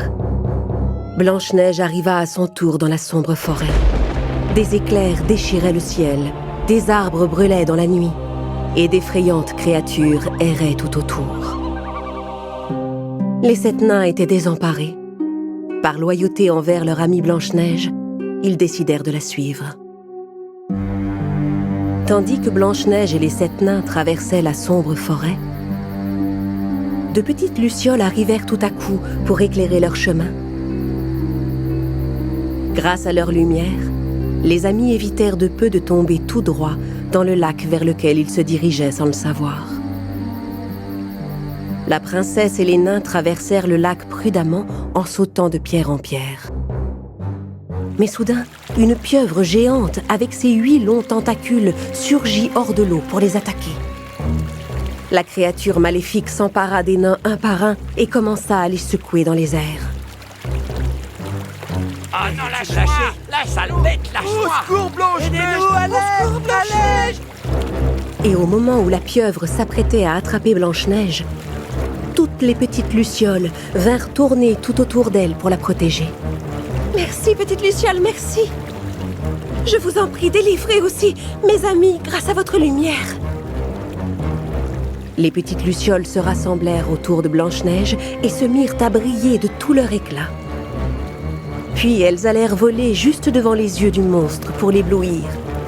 Blanche-Neige arriva à son tour dans la sombre forêt. Des éclairs déchiraient le ciel, des arbres brûlaient dans la nuit, et d'effrayantes créatures erraient tout autour. Les 7 nains étaient désemparés. Par loyauté envers leur amie Blanche-Neige, ils décidèrent de la suivre. Tandis que Blanche-Neige et les 7 nains traversaient la sombre forêt, de petites lucioles arrivèrent tout à coup pour éclairer leur chemin. Grâce à leur lumière, les amis évitèrent de peu de tomber tout droit dans le lac vers lequel ils se dirigeaient sans le savoir. La princesse et les nains traversèrent le lac prudemment en sautant de pierre en pierre. Mais soudain, une pieuvre géante avec ses 8 longs tentacules surgit hors de l'eau pour les attaquer. La créature maléfique s'empara des nains un par un et commença à les secouer dans les airs. Oh non, lâche-moi! La sale bête, lâche-moi! Au secours, Blanche-Neige! À l'aide! Et au moment où la pieuvre s'apprêtait à attraper Blanche-Neige, toutes les petites lucioles vinrent tourner tout autour d'elle pour la protéger. Merci, petite luciole, merci. Je vous en prie, délivrez aussi mes amis grâce à votre lumière. Les petites lucioles se rassemblèrent autour de Blanche-Neige et se mirent à briller de tout leur éclat. Puis elles allèrent voler juste devant les yeux du monstre pour l'éblouir.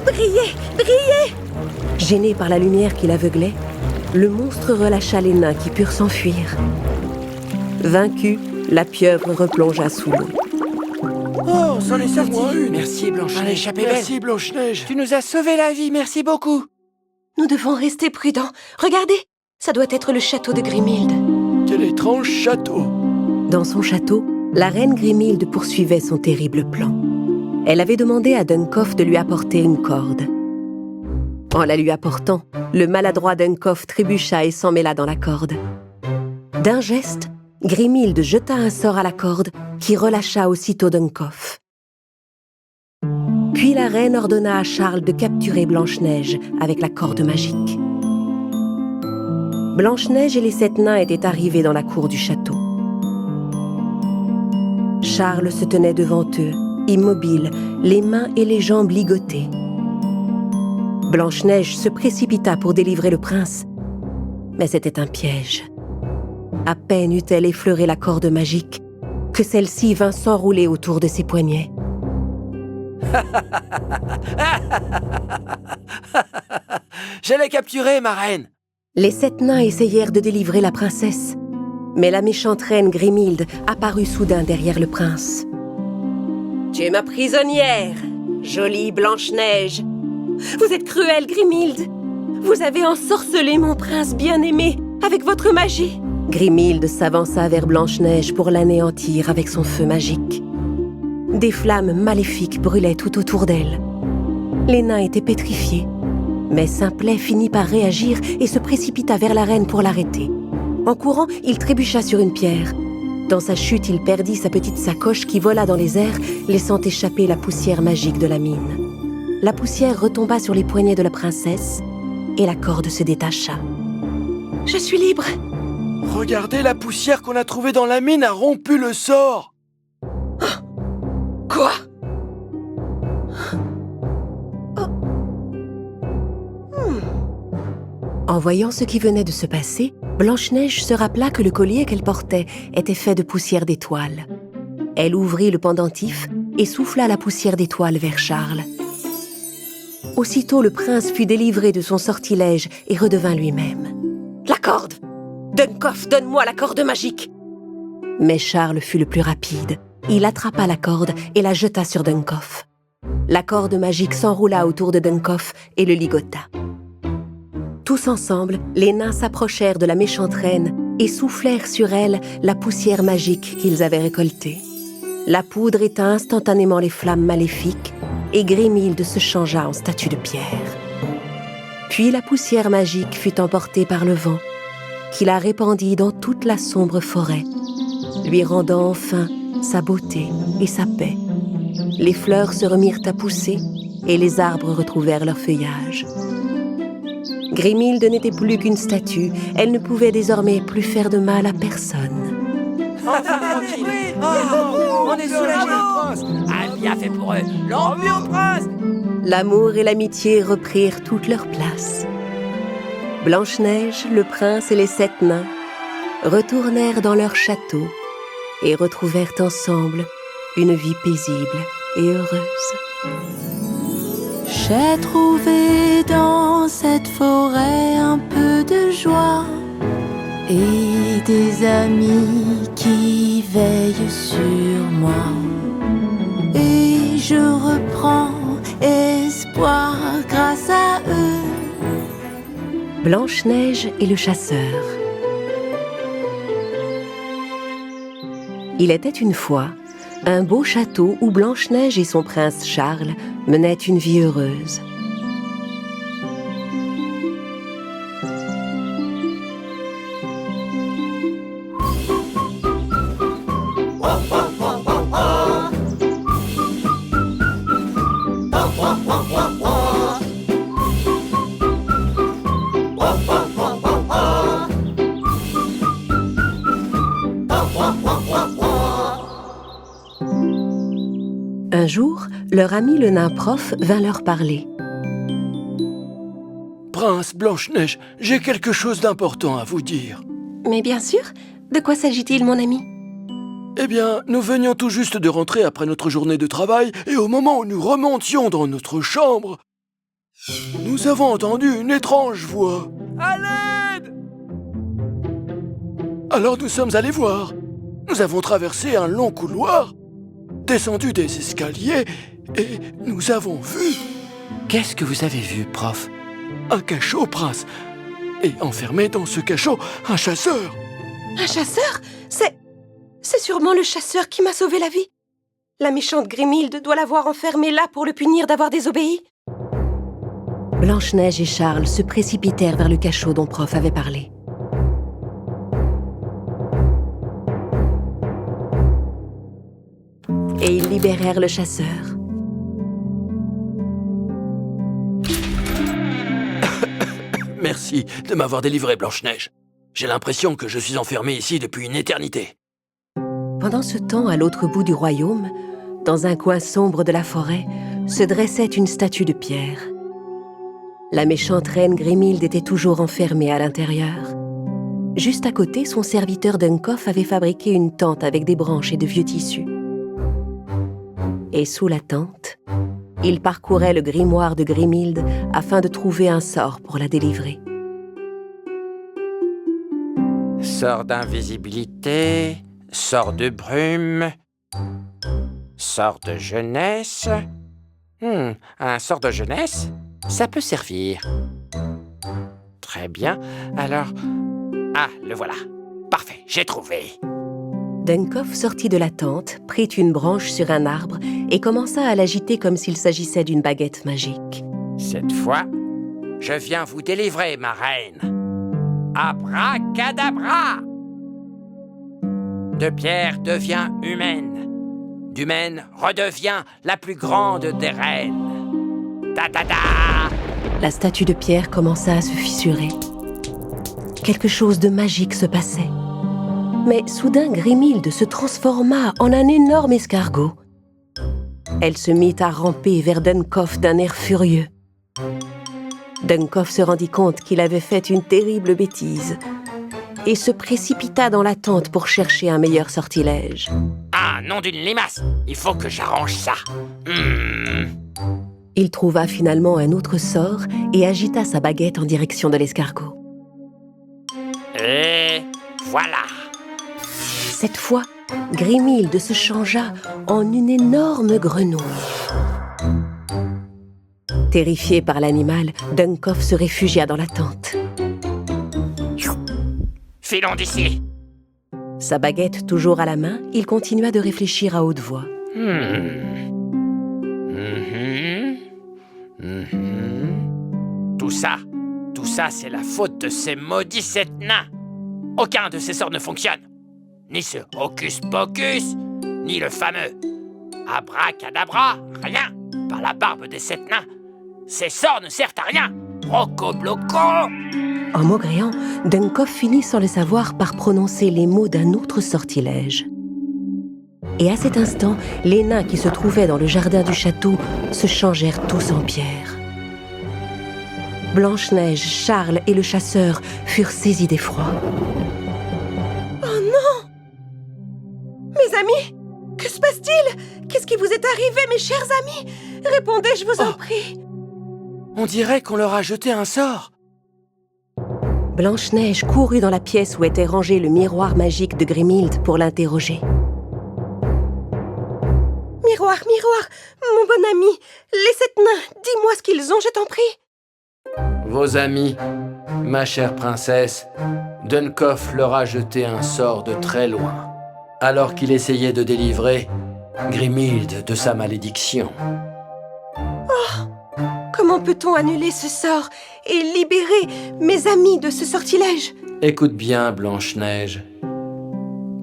Brillez, brillez! Gêné par la lumière qui l'aveuglait, le monstre relâcha les nains qui purent s'enfuir. Vaincue, la pieuvre replongea sous l'eau. Oh, on s'en est sorti. Moi une. Merci, Blanche-Neige. Échappé belle. Merci, Blanche-Neige. Tu nous as sauvé la vie, merci beaucoup. Nous devons rester prudents. Regardez, ça doit être le château de Grimhilde. Quel étrange château. Dans son château, la reine Grimhilde poursuivait son terrible plan. Elle avait demandé à Duncoff de lui apporter une corde. En la lui apportant, le maladroit Duncoff trébucha et s'emmêla dans la corde. D'un geste, Grimhilde jeta un sort à la corde qui relâcha aussitôt Duncoff. Puis la reine ordonna à Charles de capturer Blanche-Neige avec la corde magique. Blanche-Neige et les 7 nains étaient arrivés dans la cour du château. Charles se tenait devant eux, immobile, les mains et les jambes ligotées. Blanche-Neige se précipita pour délivrer le prince, mais c'était un piège. À peine eut-elle effleuré la corde magique que celle-ci vint s'enrouler autour de ses poignets. Je l'ai capturé, ma reine. Les 7 nains essayèrent de délivrer la princesse, mais la méchante reine Grimhilde apparut soudain derrière le prince. « Tu es ma prisonnière, jolie Blanche-Neige. Vous êtes cruelle, Grimhilde. Vous avez ensorcelé mon prince bien-aimé avec votre magie. » Grimhilde s'avança vers Blanche-Neige pour l'anéantir avec son feu magique. Des flammes maléfiques brûlaient tout autour d'elle. Les nains étaient pétrifiés, mais Simplet finit par réagir et se précipita vers la reine pour l'arrêter. En courant, il trébucha sur une pierre. Dans sa chute, il perdit sa petite sacoche qui vola dans les airs, laissant échapper la poussière magique de la mine. La poussière retomba sur les poignets de la princesse et la corde se détacha. « Je suis libre !» Regardez, la poussière qu'on a trouvée dans la mine a rompu le sort. Quoi ? En voyant ce qui venait de se passer, Blanche-Neige se rappela que le collier qu'elle portait était fait de poussière d'étoiles. Elle ouvrit le pendentif et souffla la poussière d'étoiles vers Charles. Aussitôt, le prince fut délivré de son sortilège et redevint lui-même. « La corde ! Duncoff, donne-moi la corde magique !» Mais Charles fut le plus rapide. Il attrapa la corde et la jeta sur Duncoff. La corde magique s'enroula autour de Duncoff et le ligota. Tous ensemble, les nains s'approchèrent de la méchante reine et soufflèrent sur elle la poussière magique qu'ils avaient récoltée. La poudre éteint instantanément les flammes maléfiques et Grimhilde se changea en statue de pierre. Puis la poussière magique fut emportée par le vent, qui la répandit dans toute la sombre forêt, lui rendant enfin sa beauté et sa paix. Les fleurs se remirent à pousser et les arbres retrouvèrent leur feuillage. Grimhilde n'était plus qu'une statue, elle ne pouvait désormais plus faire de mal à personne. On est soulagés. Ah, bien fait pour eux. L'envie au prince. L'amour et l'amitié reprirent toute leur place. Blanche-Neige, le prince et les 7 nains retournèrent dans leur château et retrouvèrent ensemble une vie paisible et heureuse. J'ai trouvé dans cette forêt un peu de joie et des amis qui veillent sur moi. Et je reprends espoir grâce à eux. Blanche-Neige et le chasseur. Il était une fois un beau château où Blanche-Neige et son prince Charles menaient une vie heureuse. Un jour, leur ami le nain prof vint leur parler. « Prince, Blanche-Neige, j'ai quelque chose d'important à vous dire. » « Mais bien sûr, de quoi s'agit-il, mon ami ?»« Eh bien, nous venions tout juste de rentrer après notre journée de travail, et au moment où nous remontions dans notre chambre, Nous avons entendu une étrange voix. À l'aide! Alors nous sommes allés voir. Nous avons traversé un long couloir, descendu des escaliers et nous avons vu Qu'est-ce que vous avez vu, prof? un cachot, prince. Et enfermé dans ce cachot, un chasseur. Un chasseur? C'est sûrement le chasseur qui m'a sauvé la vie. La méchante Grimhilde doit l'avoir enfermé là pour le punir d'avoir désobéi. Blanche-Neige et Charles se précipitèrent vers le cachot dont Prof avait parlé. Et ils libérèrent le chasseur. Merci de m'avoir délivré, Blanche-Neige. J'ai l'impression que je suis enfermé ici depuis une éternité. Pendant ce temps, à l'autre bout du royaume, dans un coin sombre de la forêt, se dressait une statue de pierre. La méchante reine Grimhilde était toujours enfermée à l'intérieur. Juste à côté, son serviteur Dunkoff avait fabriqué une tente avec des branches et de vieux tissus. Et sous la tente, il parcourait le grimoire de Grimhilde afin de trouver un sort pour la délivrer. Sort d'invisibilité, sort de brume, sort de jeunesse. Un sort de jeunesse, ça peut servir. Très bien, alors... Ah, le voilà. Parfait, j'ai trouvé. Dunkoff sortit de la tente, prit une branche sur un arbre et commença à l'agiter comme s'il s'agissait d'une baguette magique. Cette fois, je viens vous délivrer, ma reine. Abracadabra! De pierre devient humaine. D'humaine redevient la plus grande des reines. Ta-ta-ta! La statue de pierre commença à se fissurer. Quelque chose de magique se passait. Mais soudain, Grimhilde se transforma en un énorme escargot. Elle se mit à ramper vers Dunkoff d'un air furieux. Dunkoff se rendit compte qu'il avait fait une terrible bêtise et se précipita dans la tente pour chercher un meilleur sortilège. Ah, nom d'une limace! Il faut que j'arrange ça. Il trouva finalement un autre sort et agita sa baguette en direction de l'escargot. Et voilà! Cette fois, Grimhilde se changea en une énorme grenouille. Terrifié par l'animal, Dunkoff se réfugia dans la tente. Filons d'ici! Sa baguette toujours à la main, il continua de réfléchir à haute voix. Tout ça, c'est la faute de ces maudits sept nains. Aucun de ces sorts ne fonctionne. Ni ce hocus pocus, ni le fameux abracadabra, rien. Par la barbe des sept nains, ces sorts ne servent à rien. Rocobloco! En maugréant, Dunkoff finit sans le savoir par prononcer les mots d'un autre sortilège. Et à cet instant, les nains qui se trouvaient dans le jardin du château se changèrent tous en pierre. Blanche-Neige, Charles et le chasseur furent saisis d'effroi. Oh non! Mes amis, que se passe-t-il? Qu'est-ce qui vous est arrivé, mes chers amis? Répondez, je vous en prie. On dirait qu'on leur a jeté un sort. Blanche-Neige courut dans la pièce où était rangé le miroir magique de Grimhilde pour l'interroger. Miroir, miroir, mon bon ami, les sept nains, dis-moi ce qu'ils ont, je t'en prie. Vos amis, ma chère princesse, Dunkoff leur a jeté un sort de très loin, alors qu'il essayait de délivrer Grimhilde de sa malédiction. Oh, comment peut-on annuler ce sort et libérer mes amis de ce sortilège? Écoute bien, Blanche-Neige.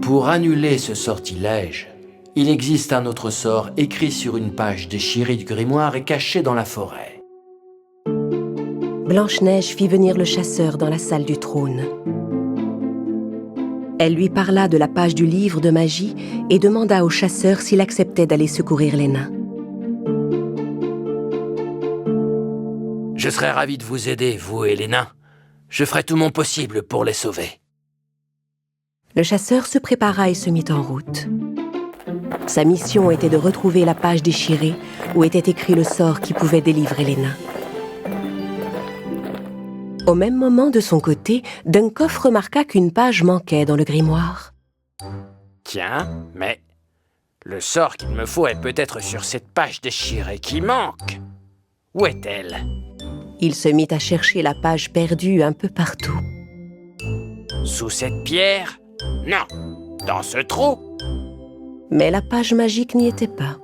Pour annuler ce sortilège, il existe un autre sort écrit sur une page déchirée du grimoire et caché dans la forêt. Blanche-Neige fit venir le chasseur dans la salle du trône. Elle lui parla de la page du livre de magie et demanda au chasseur s'il acceptait d'aller secourir les nains. Je serais ravi de vous aider, vous et les nains. Je ferai tout mon possible pour les sauver. Le chasseur se prépara et se mit en route. Sa mission était de retrouver la page déchirée où était écrit le sort qui pouvait délivrer les nains. Au même moment, de son côté, Dunkoff remarqua qu'une page manquait dans le grimoire. Tiens, mais le sort qu'il me faut est peut-être sur cette page déchirée qui manque. Où est-elle? Il se mit à chercher la page perdue un peu partout. Sous cette pierre? Non, dans ce trou? Mais la page magique n'y était pas.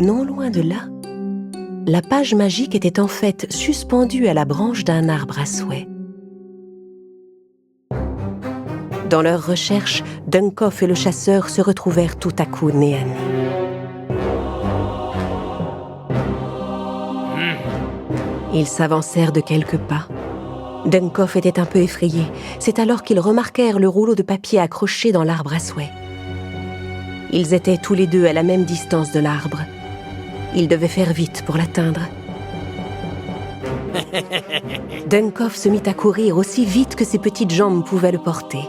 Non loin de là, la page magique était en fait suspendue à la branche d'un arbre à souhait. Dans leurs recherches, Dunkoff et le chasseur se retrouvèrent tout à coup nez à nez. Ils s'avancèrent de quelques pas. Dunkoff était un peu effrayé. C'est alors qu'ils remarquèrent le rouleau de papier accroché dans l'arbre à souhait. Ils étaient tous les deux à la même distance de l'arbre. Ils devaient faire vite pour l'atteindre. Dunkoff se mit à courir aussi vite que ses petites jambes pouvaient le porter.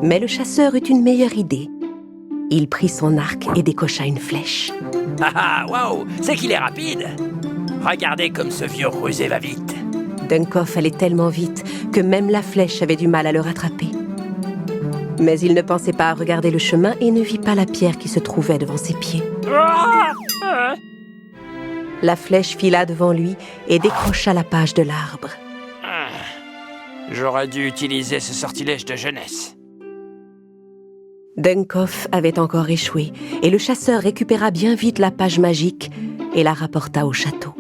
Mais le chasseur eut une meilleure idée. Il prit son arc et décocha une flèche. Ah, waouh, c'est qu'il est rapide! Regardez comme ce vieux rusé va vite. Dunkoff allait tellement vite que même la flèche avait du mal à le rattraper. Mais il ne pensait pas à regarder le chemin et ne vit pas la pierre qui se trouvait devant ses pieds. La flèche fila devant lui et décrocha la page de l'arbre. J'aurais dû utiliser ce sortilège de jeunesse. Dunkoff avait encore échoué et le chasseur récupéra bien vite la page magique et la rapporta au château.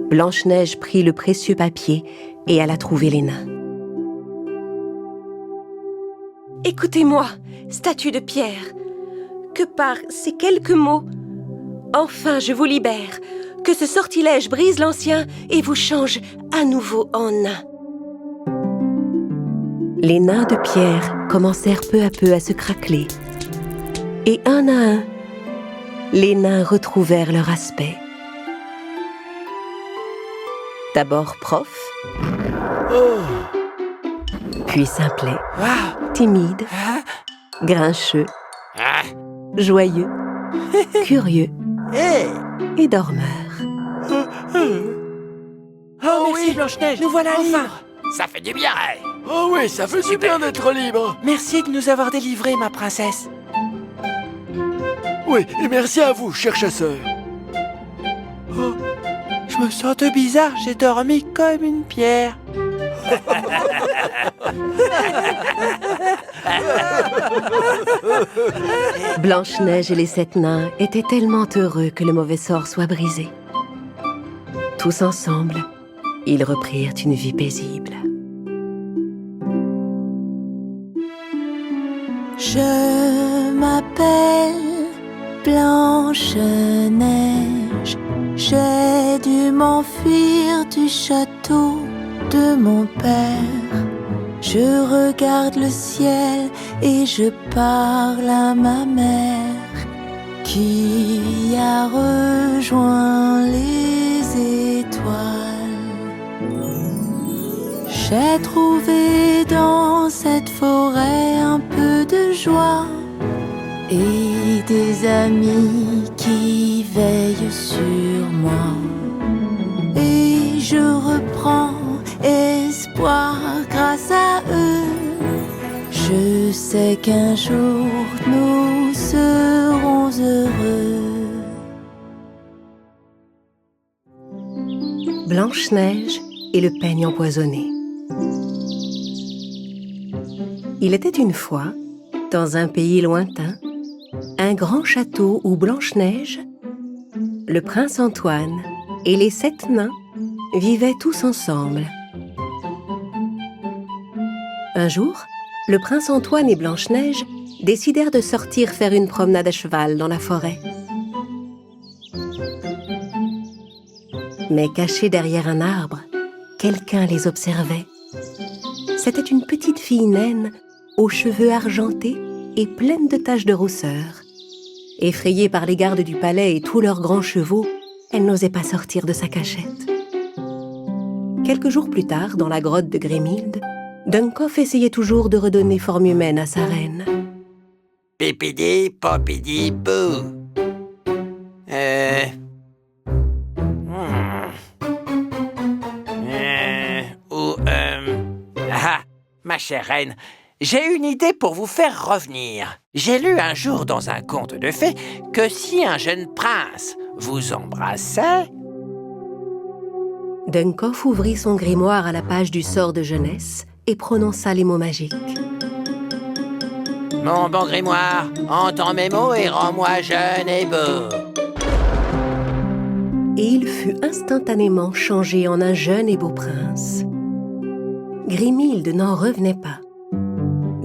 Blanche-Neige prit le précieux papier et alla trouver les nains. « Écoutez-moi, statue de pierre, que par ces quelques mots, enfin je vous libère, que ce sortilège brise l'ancien et vous change à nouveau en nain. » Les nains de pierre commencèrent peu à peu à se craqueler. Et un à un, les nains retrouvèrent leur aspect. D'abord Prof, puis Simplet, timide, grincheux, joyeux, curieux et dormeur. Oh merci Blanche-Neige, nous voilà libres. Ça fait du bien, hein? Oh oui, ça fait du bien d'être libre. Merci de nous avoir délivrés, ma princesse. Oui, et merci à vous, cher chasseur. Oh, je me sens tout bizarre, j'ai dormi comme une pierre. Blanche-Neige et les 7 nains étaient tellement heureux que le mauvais sort soit brisé. Tous ensemble, ils reprirent une vie paisible. Je m'appelle Blanche-Neige. J'ai dû m'enfuir du château de mon père. Je regarde le ciel et je parle à ma mère qui a rejoint les étoiles. J'ai trouvé dans cette forêt un peu de joie et des amis qui veillent sur moi. Et je reprends espoir grâce à eux. Je sais qu'un jour nous serons heureux. Blanche-Neige et le peigne empoisonné. Il était une fois, dans un pays lointain, un grand château où Blanche-Neige, le prince Antoine et les 7 nains vivaient tous ensemble. Un jour, le prince Antoine et Blanche-Neige décidèrent de sortir faire une promenade à cheval dans la forêt. Mais cachés derrière un arbre, quelqu'un les observait. C'était une petite fille naine aux cheveux argentés et pleine de taches de rousseur. Effrayée par les gardes du palais et tous leurs grands chevaux, elle n'osait pas sortir de sa cachette. Quelques jours plus tard, dans la grotte de Grimhilde, Dunkoff essayait toujours de redonner forme humaine à sa reine. Pipidi, popidi, bou. chère reine, j'ai une idée pour vous faire revenir. J'ai lu un jour dans un conte de fées que si un jeune prince vous embrassait... Dunkoff ouvrit son grimoire à la page du sort de jeunesse et prononça les mots magiques. Mon bon grimoire, entends mes mots et rends-moi jeune et beau. Et il fut instantanément changé en un jeune et beau prince. Grimhilde n'en revenait pas.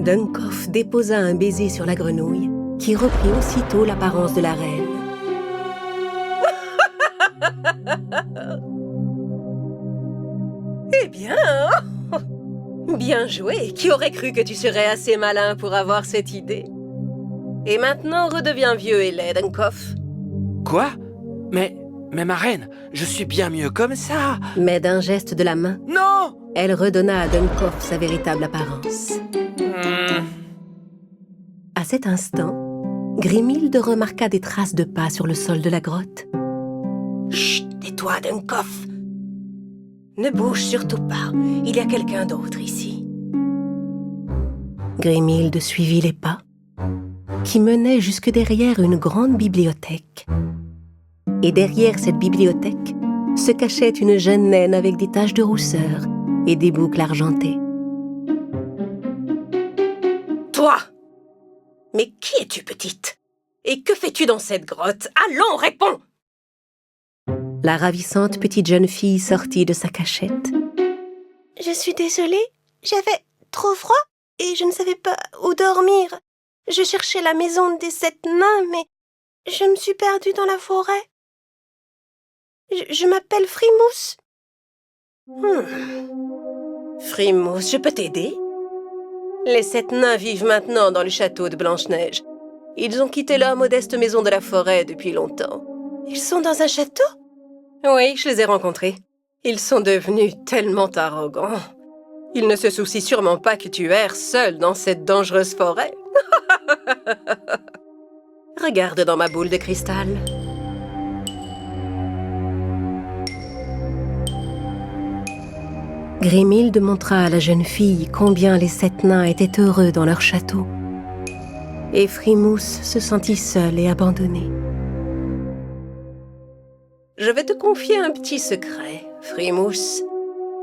Dunkoff déposa un baiser sur la grenouille, qui reprit aussitôt l'apparence de la reine. Eh bien, bien joué. Qui aurait cru que tu serais assez malin pour avoir cette idée? Et maintenant, redeviens vieux et laid, Dunkoff. Quoi? Mais ma reine, je suis bien mieux comme ça. Mais d'un geste de la main, Non! elle redonna à Dunkoff sa véritable apparence. À cet instant, Grimhilde remarqua des traces de pas sur le sol de la grotte. Chut, tais-toi, Dunkoff. Ne bouge surtout pas, il y a quelqu'un d'autre ici. Grimhilde suivit les pas, qui menaient jusque derrière une grande bibliothèque. Et derrière cette bibliothèque se cachait une jeune naine avec des taches de rousseur et des boucles argentées. Toi! Mais qui es-tu, petite? Et que fais-tu dans cette grotte? Allons, réponds! La ravissante petite jeune fille sortit de sa cachette. Je suis désolée, j'avais trop froid et je ne savais pas où dormir. Je cherchais la maison des 7 nains, mais je me suis perdue dans la forêt. Je m'appelle Frimousse. Frimousse, je peux t'aider? Les 7 nains vivent maintenant dans le château de Blanche-Neige. Ils ont quitté leur modeste maison de la forêt depuis longtemps. Ils sont dans un château? Oui, je les ai rencontrés. Ils sont devenus tellement arrogants. Ils ne se soucient sûrement pas que tu erres seul dans cette dangereuse forêt. Regarde dans ma boule de cristal. Grimhilde montra à la jeune fille combien les 7 nains étaient heureux dans leur château. Et Frimousse se sentit seule et abandonnée. Je vais te confier un petit secret, Frimousse.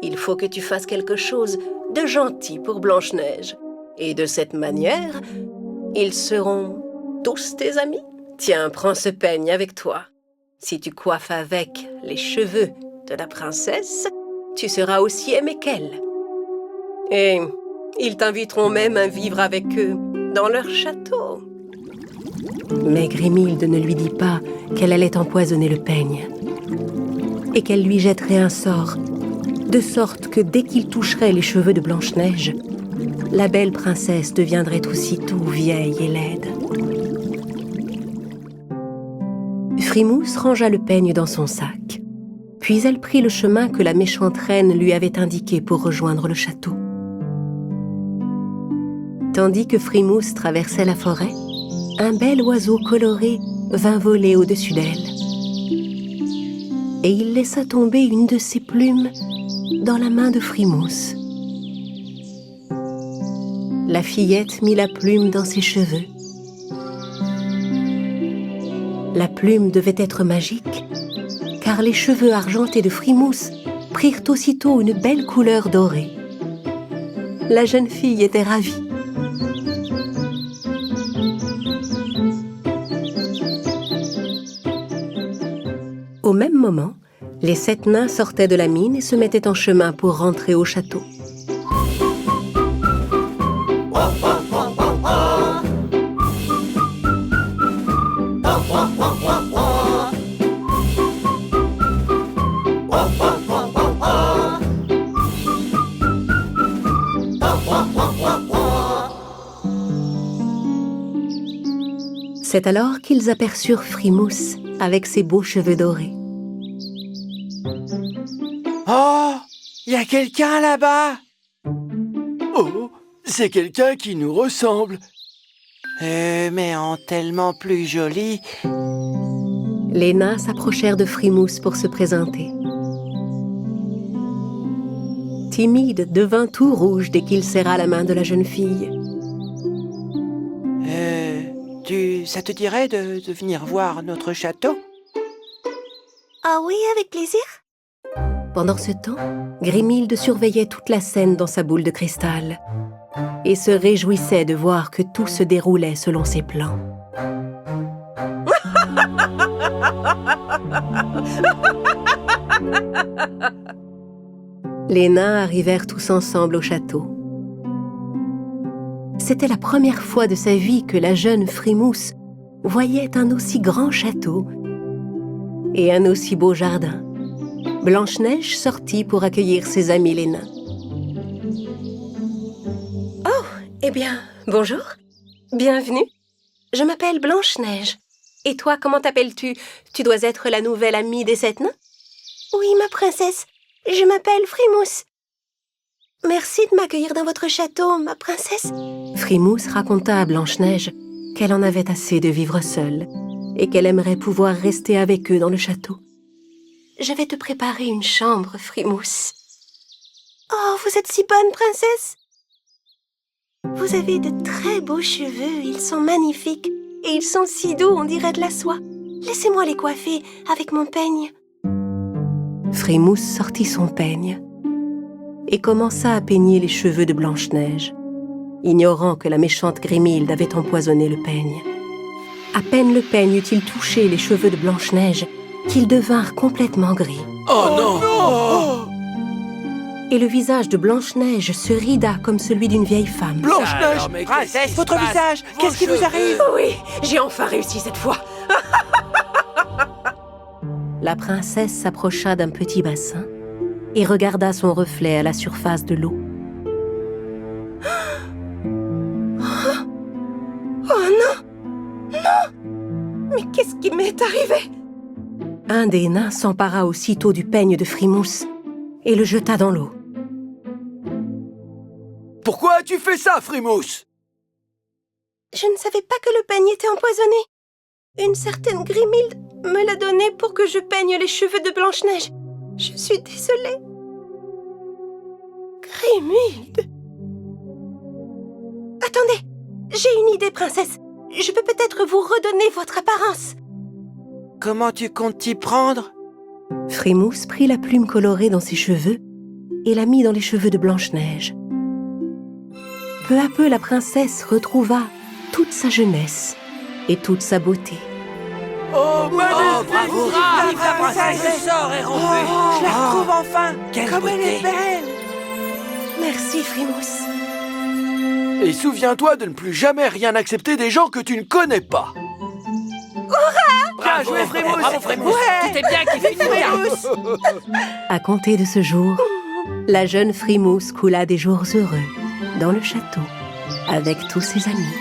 Il faut que tu fasses quelque chose de gentil pour Blanche-Neige. Et de cette manière, ils seront tous tes amis. Tiens, prends ce peigne avec toi. Si tu coiffes avec les cheveux de la princesse, tu seras aussi aimé qu'elle. Et ils t'inviteront même à vivre avec eux dans leur château. Mais Grimhilde ne lui dit pas qu'elle allait empoisonner le peigne et qu'elle lui jetterait un sort, de sorte que dès qu'il toucherait les cheveux de Blanche-Neige, la belle princesse deviendrait aussitôt vieille et laide. Frimousse rangea le peigne dans son sac, puis elle prit le chemin que la méchante reine lui avait indiqué pour rejoindre le château. Tandis que Frimousse traversait la forêt, un bel oiseau coloré vint voler au-dessus d'elle. Et il laissa tomber une de ses plumes dans la main de Frimousse. La fillette mit la plume dans ses cheveux. La plume devait être magique, car les cheveux argentés de Frimousse prirent aussitôt une belle couleur dorée. La jeune fille était ravie. Au même moment, les 7 nains sortaient de la mine et se mettaient en chemin pour rentrer au château. C'est alors qu'ils aperçurent Frimousse avec ses beaux cheveux dorés. Oh, il y a quelqu'un là-bas. Oh, c'est quelqu'un qui nous ressemble. Mais en tellement plus joli. Les nains s'approchèrent de Frimousse pour se présenter. timide devint tout rouge dès qu'il serra la main de la jeune fille. Ça te dirait de venir voir notre château? Ah oui, avec plaisir. Pendant ce temps, Grimhilde surveillait toute la scène dans sa boule de cristal et se réjouissait de voir que tout se déroulait selon ses plans. Les nains arrivèrent tous ensemble au château. C'était la première fois de sa vie que la jeune Frimousse voyait un aussi grand château et un aussi beau jardin. Blanche-Neige sortit pour accueillir ses amis les nains. « Oh, eh bien, bonjour. Bienvenue. Je m'appelle Blanche-Neige. Et toi, comment t'appelles-tu? Tu dois être la nouvelle amie des 7 nains? » « Oui, ma princesse. Je m'appelle Frimousse. Merci de m'accueillir dans votre château, ma princesse. » Frimousse raconta à Blanche-Neige qu'elle en avait assez de vivre seule et qu'elle aimerait pouvoir rester avec eux dans le château. « Je vais te préparer une chambre, Frimousse. »« Oh, vous êtes si bonne, princesse. Vous avez de très beaux cheveux, ils sont magnifiques et ils sont si doux, on dirait de la soie. Laissez-moi les coiffer avec mon peigne. » Frimousse sortit son peigne et commença à peigner les cheveux de Blanche-Neige, ignorant que la méchante Grimhilde avait empoisonné le peigne. À peine le peigne eut-il touché les cheveux de Blanche-Neige qu'ils devinrent complètement gris. Oh non! Et le visage de Blanche-Neige se rida comme celui d'une vieille femme. Blanche-Neige! Princesse, votre visage, qu'est-ce qui vous arrive? Oui, j'ai enfin réussi cette fois. La princesse s'approcha d'un petit bassin et regarda son reflet à la surface de l'eau. Oh non! Non! Mais qu'est-ce qui m'est arrivé? Un des nains s'empara aussitôt du peigne de Frimousse et le jeta dans l'eau. Pourquoi as-tu fait ça, Frimousse? Je ne savais pas que le peigne était empoisonné. Une certaine Grimhilde me l'a donné pour que je peigne les cheveux de Blanche-Neige. Je suis désolée. Grimhilde? Attendez, j'ai une idée, princesse. Je peux peut-être vous redonner votre apparence. Comment tu comptes t'y prendre? Frimousse prit la plume colorée dans ses cheveux et la mit dans les cheveux de Blanche-Neige. Peu à peu, la princesse retrouva toute sa jeunesse et toute sa beauté. Oh, magnifique! Bravo, vive la princesse, le sort est rompu. Je la retrouve enfin. Quelle Comme elle beauté. est belle. Merci, Frimousse. Et souviens-toi de ne plus jamais rien accepter des gens que tu ne connais pas. Bien joué, Frimousse. Bravo, Frimousse. Tout est bien qui finit bien. À compter de ce jour, la jeune Frimousse coula des jours heureux dans le château avec tous ses amis.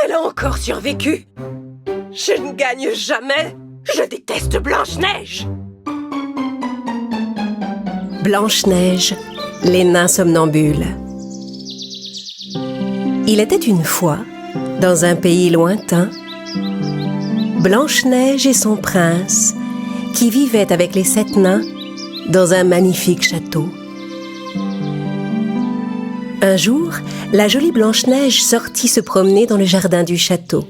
Elle a encore survécu. Je ne gagne jamais. Je déteste Blanche-Neige. Blanche-Neige, les nains somnambules. Il était une fois, dans un pays lointain, Blanche-Neige et son prince qui vivaient avec les 7 nains dans un magnifique château. Un jour, la jolie Blanche-Neige sortit se promener dans le jardin du château.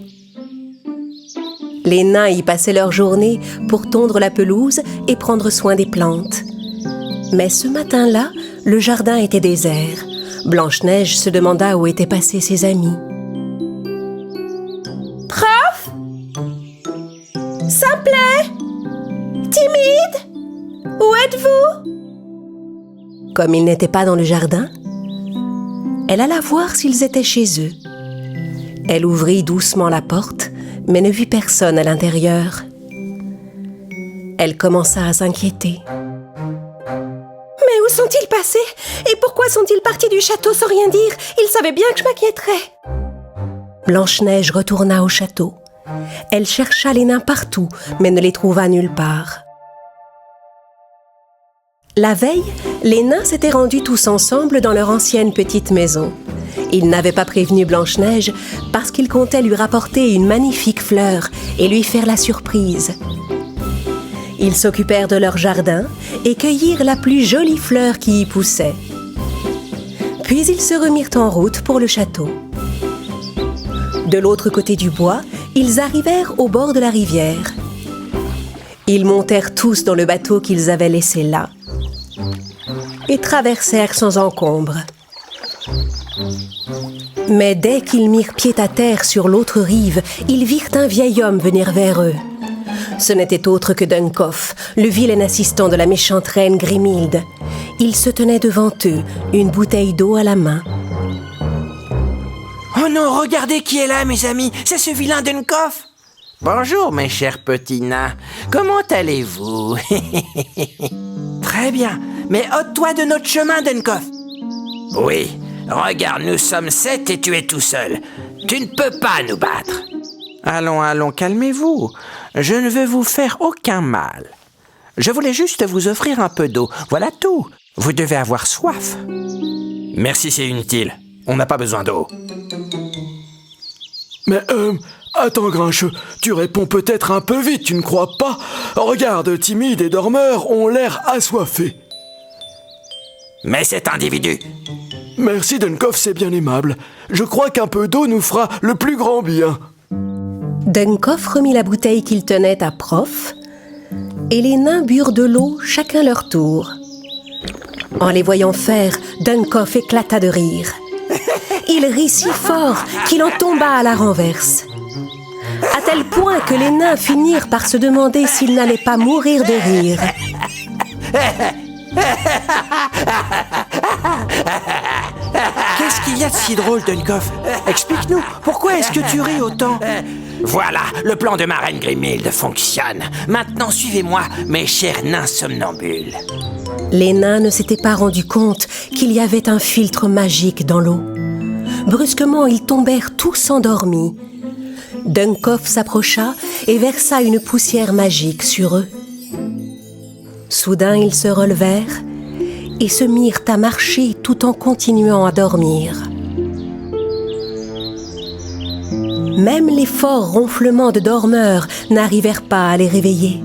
Les nains y passaient leur journée pour tondre la pelouse et prendre soin des plantes. Mais ce matin-là, le jardin était désert. Blanche-Neige se demanda où étaient passés ses amis. « Prof? Simplet? Timide? Où êtes-vous » Comme ils n'étaient pas dans le jardin, elle alla voir s'ils étaient chez eux. Elle ouvrit doucement la porte, mais ne vit personne à l'intérieur. Elle commença à s'inquiéter. Mais où sont-ils passés? Et pourquoi sont-ils partis du château sans rien dire? Ils savaient bien que je m'inquiéterais. Blanche-Neige retourna au château. Elle chercha les nains partout, mais ne les trouva nulle part. La veille, les nains s'étaient rendus tous ensemble dans leur ancienne petite maison. Il n'avait pas prévenu Blanche-Neige parce qu'il comptait lui rapporter une magnifique fleur et lui faire la surprise. Ils s'occupèrent de leur jardin et cueillirent la plus jolie fleur qui y poussait. Puis ils se remirent en route pour le château. De l'autre côté du bois, ils arrivèrent au bord de la rivière. Ils montèrent tous dans le bateau qu'ils avaient laissé là et traversèrent sans encombre. Mais dès qu'ils mirent pied à terre sur l'autre rive, ils virent un vieil homme venir vers eux. Ce n'était autre que Duncoff, le vilain assistant de la méchante reine Grimhilde. Il se tenait devant eux, une bouteille d'eau à la main. Oh non, regardez qui est là, mes amis. C'est ce vilain Duncoff. Bonjour, mes chers petits nains. Comment allez-vous? Très bien. Mais ôte-toi de notre chemin, Duncoff. Oui. Regarde, nous sommes 7 et tu es tout seul. Tu ne peux pas nous battre. Allons, calmez-vous. Je ne veux vous faire aucun mal. Je voulais juste vous offrir un peu d'eau. Voilà tout. Vous devez avoir soif. Merci, c'est inutile. On n'a pas besoin d'eau. Mais attends Grincheux, tu réponds peut-être un peu vite, tu ne crois pas? Regarde, Timide et Dormeur ont l'air assoiffés. Mais cet individu... Merci Duncoff, c'est bien aimable. Je crois qu'un peu d'eau nous fera le plus grand bien. Duncoff remit la bouteille qu'il tenait à Prof, et les nains burent de l'eau chacun leur tour. En les voyant faire, Duncoff éclata de rire. Il rit si fort qu'il en tomba à la renverse. À tel point que les nains finirent par se demander s'ils n'allaient pas mourir de rire. Qu'est-ce qu'il y a de si drôle, Duncoff? Explique-nous, pourquoi est-ce que tu ris autant? Voilà, le plan de ma reine Grimhilde fonctionne. Maintenant, suivez-moi, mes chers nains somnambules. Les nains ne s'étaient pas rendus compte qu'il y avait un filtre magique dans l'eau. Brusquement, ils tombèrent tous endormis. Duncoff s'approcha et versa une poussière magique sur eux. Soudain, ils se relevèrent et se mirent à marcher tout en continuant à dormir. Même les forts ronflements de Dormeur n'arrivèrent pas à les réveiller.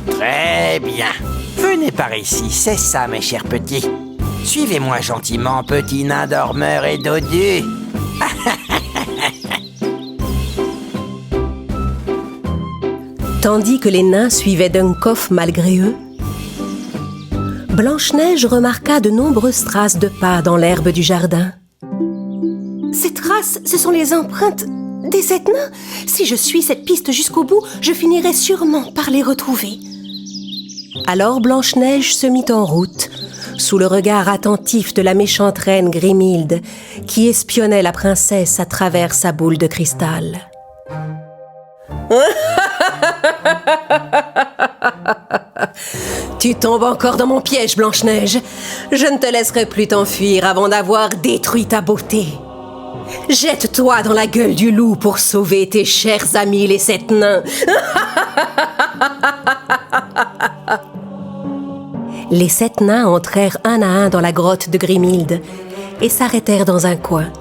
Très bien. Venez par ici, c'est ça, mes chers petits. Suivez-moi gentiment, petit nain dormeur et dodu. Tandis que les nains suivaient Duncoff malgré eux, Blanche-Neige remarqua de nombreuses traces de pas dans l'herbe du jardin. Ces traces, ce sont les empreintes des 7 nains. Si je suis cette piste jusqu'au bout, je finirai sûrement par les retrouver. Alors Blanche-Neige se mit en route, sous le regard attentif de la méchante reine Grimhilde, qui espionnait la princesse à travers sa boule de cristal. Tu tombes encore dans mon piège, Blanche-Neige. Je ne te laisserai plus t'enfuir avant d'avoir détruit ta beauté. Jette-toi dans la gueule du loup pour sauver tes chers amis les 7 nains. Les 7 nains entrèrent un à un dans la grotte de Grimhilde et s'arrêtèrent dans un coin.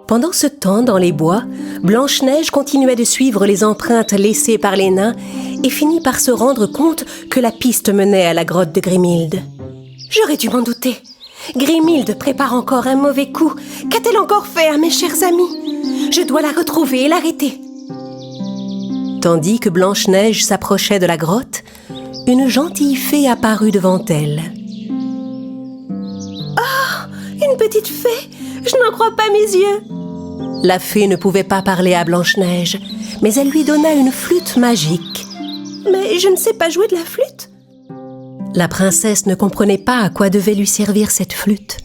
Pendant ce temps, dans les bois, Blanche-Neige continuait de suivre les empreintes laissées par les nains et finit par se rendre compte que la piste menait à la grotte de Grimhilde. J'aurais dû m'en douter. Grimhilde prépare encore un mauvais coup. Qu'a-t-elle encore fait à mes chers amis? Je dois la retrouver et l'arrêter. Tandis que Blanche-Neige s'approchait de la grotte, une gentille fée apparut devant elle. Oh, une petite fée! Je n'en crois pas mes yeux. La fée ne pouvait pas parler à Blanche-Neige, mais elle lui donna une flûte magique. Mais je ne sais pas jouer de la flûte. La princesse ne comprenait pas à quoi devait lui servir cette flûte.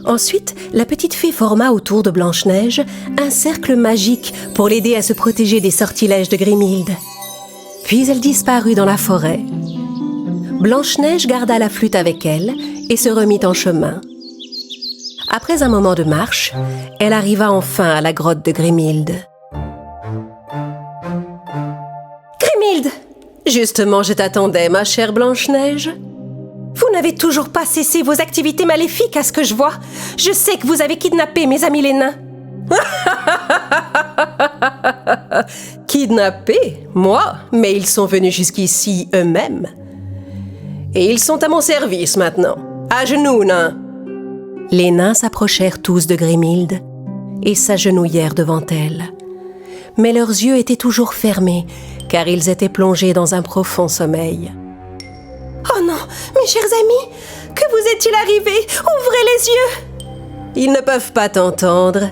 Ensuite, la petite fée forma autour de Blanche-Neige un cercle magique pour l'aider à se protéger des sortilèges de Grimhilde. Puis elle disparut dans la forêt. Blanche-Neige garda la flûte avec elle et se remit en chemin. Après un moment de marche, elle arriva enfin à la grotte de Grimhilde. Grimhilde! Justement, je t'attendais, ma chère Blanche-Neige. Vous n'avez toujours pas cessé vos activités maléfiques, à ce que je vois. Je sais que vous avez kidnappé mes amis les nains. Kidnappé? Moi? Mais ils sont venus jusqu'ici eux-mêmes. Et ils sont à mon service maintenant. À genoux, nains! Les nains s'approchèrent tous de Grimhilde et s'agenouillèrent devant elle. Mais leurs yeux étaient toujours fermés, car ils étaient plongés dans un profond sommeil. « Oh non, mes chers amis, que vous est-il arrivé? Ouvrez les yeux !» Ils ne peuvent pas t'entendre.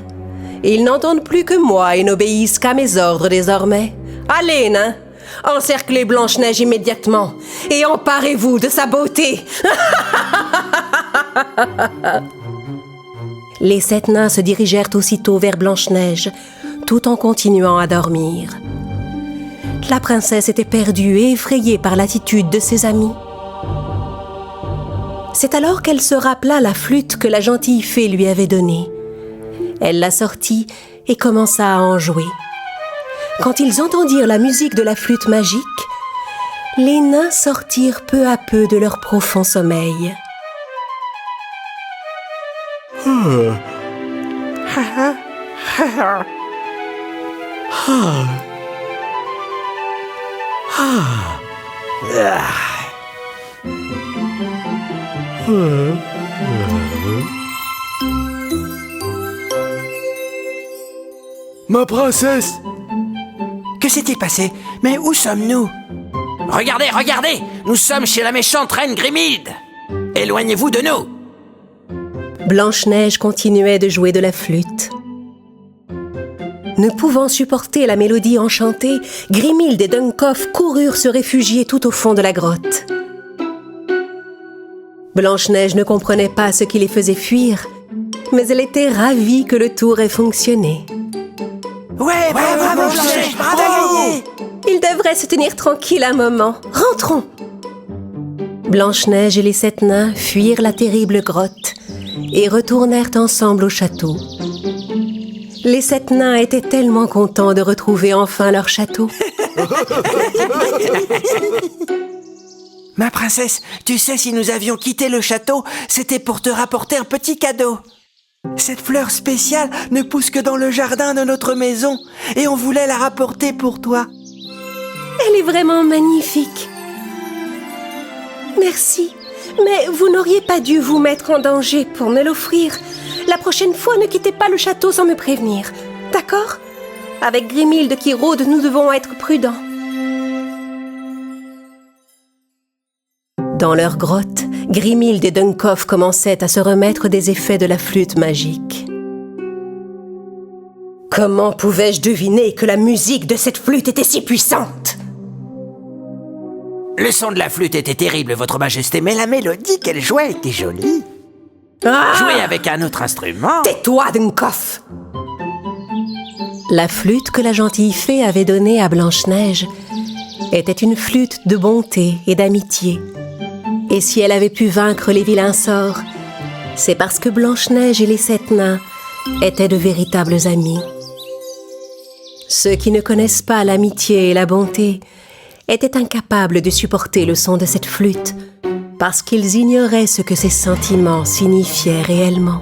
Ils n'entendent plus que moi et n'obéissent qu'à mes ordres désormais. Allez, nains, encerclez Blanche-Neige immédiatement et emparez-vous de sa beauté. Les 7 nains se dirigèrent aussitôt vers Blanche-Neige, tout en continuant à dormir. La princesse était perdue et effrayée par l'attitude de ses amis. C'est alors qu'elle se rappela la flûte que la gentille fée lui avait donnée. Elle la sortit et commença à en jouer. Quand ils entendirent la musique de la flûte magique, les nains sortirent peu à peu de leur profond sommeil. Ma princesse! Que s'est-il passé? Mais où sommes-nous? Regardez, regardez! Nous sommes chez la méchante reine Grimhilde! Éloignez-vous de nous! Blanche-Neige continuait de jouer de la flûte. Ne pouvant supporter la mélodie enchantée, Grimhilde et Dunkoff coururent se réfugier tout au fond de la grotte. Blanche-Neige ne comprenait pas ce qui les faisait fuir, mais elle était ravie que le tour ait fonctionné. Ouais, bravo Blanche-Neige, bravo! Ils devraient se tenir tranquilles un moment. Rentrons! Blanche-Neige et les 7 nains fuirent la terrible grotte et retournèrent ensemble au château. Les 7 nains étaient tellement contents de retrouver enfin leur château. Ma princesse, tu sais, si nous avions quitté le château, c'était pour te rapporter un petit cadeau. Cette fleur spéciale ne pousse que dans le jardin de notre maison, et on voulait la rapporter pour toi. Elle est vraiment magnifique. Merci, mais vous n'auriez pas dû vous mettre en danger pour me l'offrir. La prochaine fois, ne quittez pas le château sans me prévenir. D'accord? Avec Grimhilde qui rôde, nous devons être prudents. Dans leur grotte, Grimhilde et Dunkoff commençaient à se remettre des effets de la flûte magique. Comment pouvais-je deviner que la musique de cette flûte était si puissante? Le son de la flûte était terrible, votre majesté, mais la mélodie qu'elle jouait était jolie. Jouer avec un autre instrument... Tais-toi, Dunkoff! La flûte que la gentille fée avait donnée à Blanche-Neige était une flûte de bonté et d'amitié. Et si elle avait pu vaincre les vilains sorts, c'est parce que Blanche-Neige et les 7 nains étaient de véritables amis. Ceux qui ne connaissent pas l'amitié et la bonté étaient incapables de supporter le son de cette flûte parce qu'ils ignoraient ce que ces sentiments signifiaient réellement.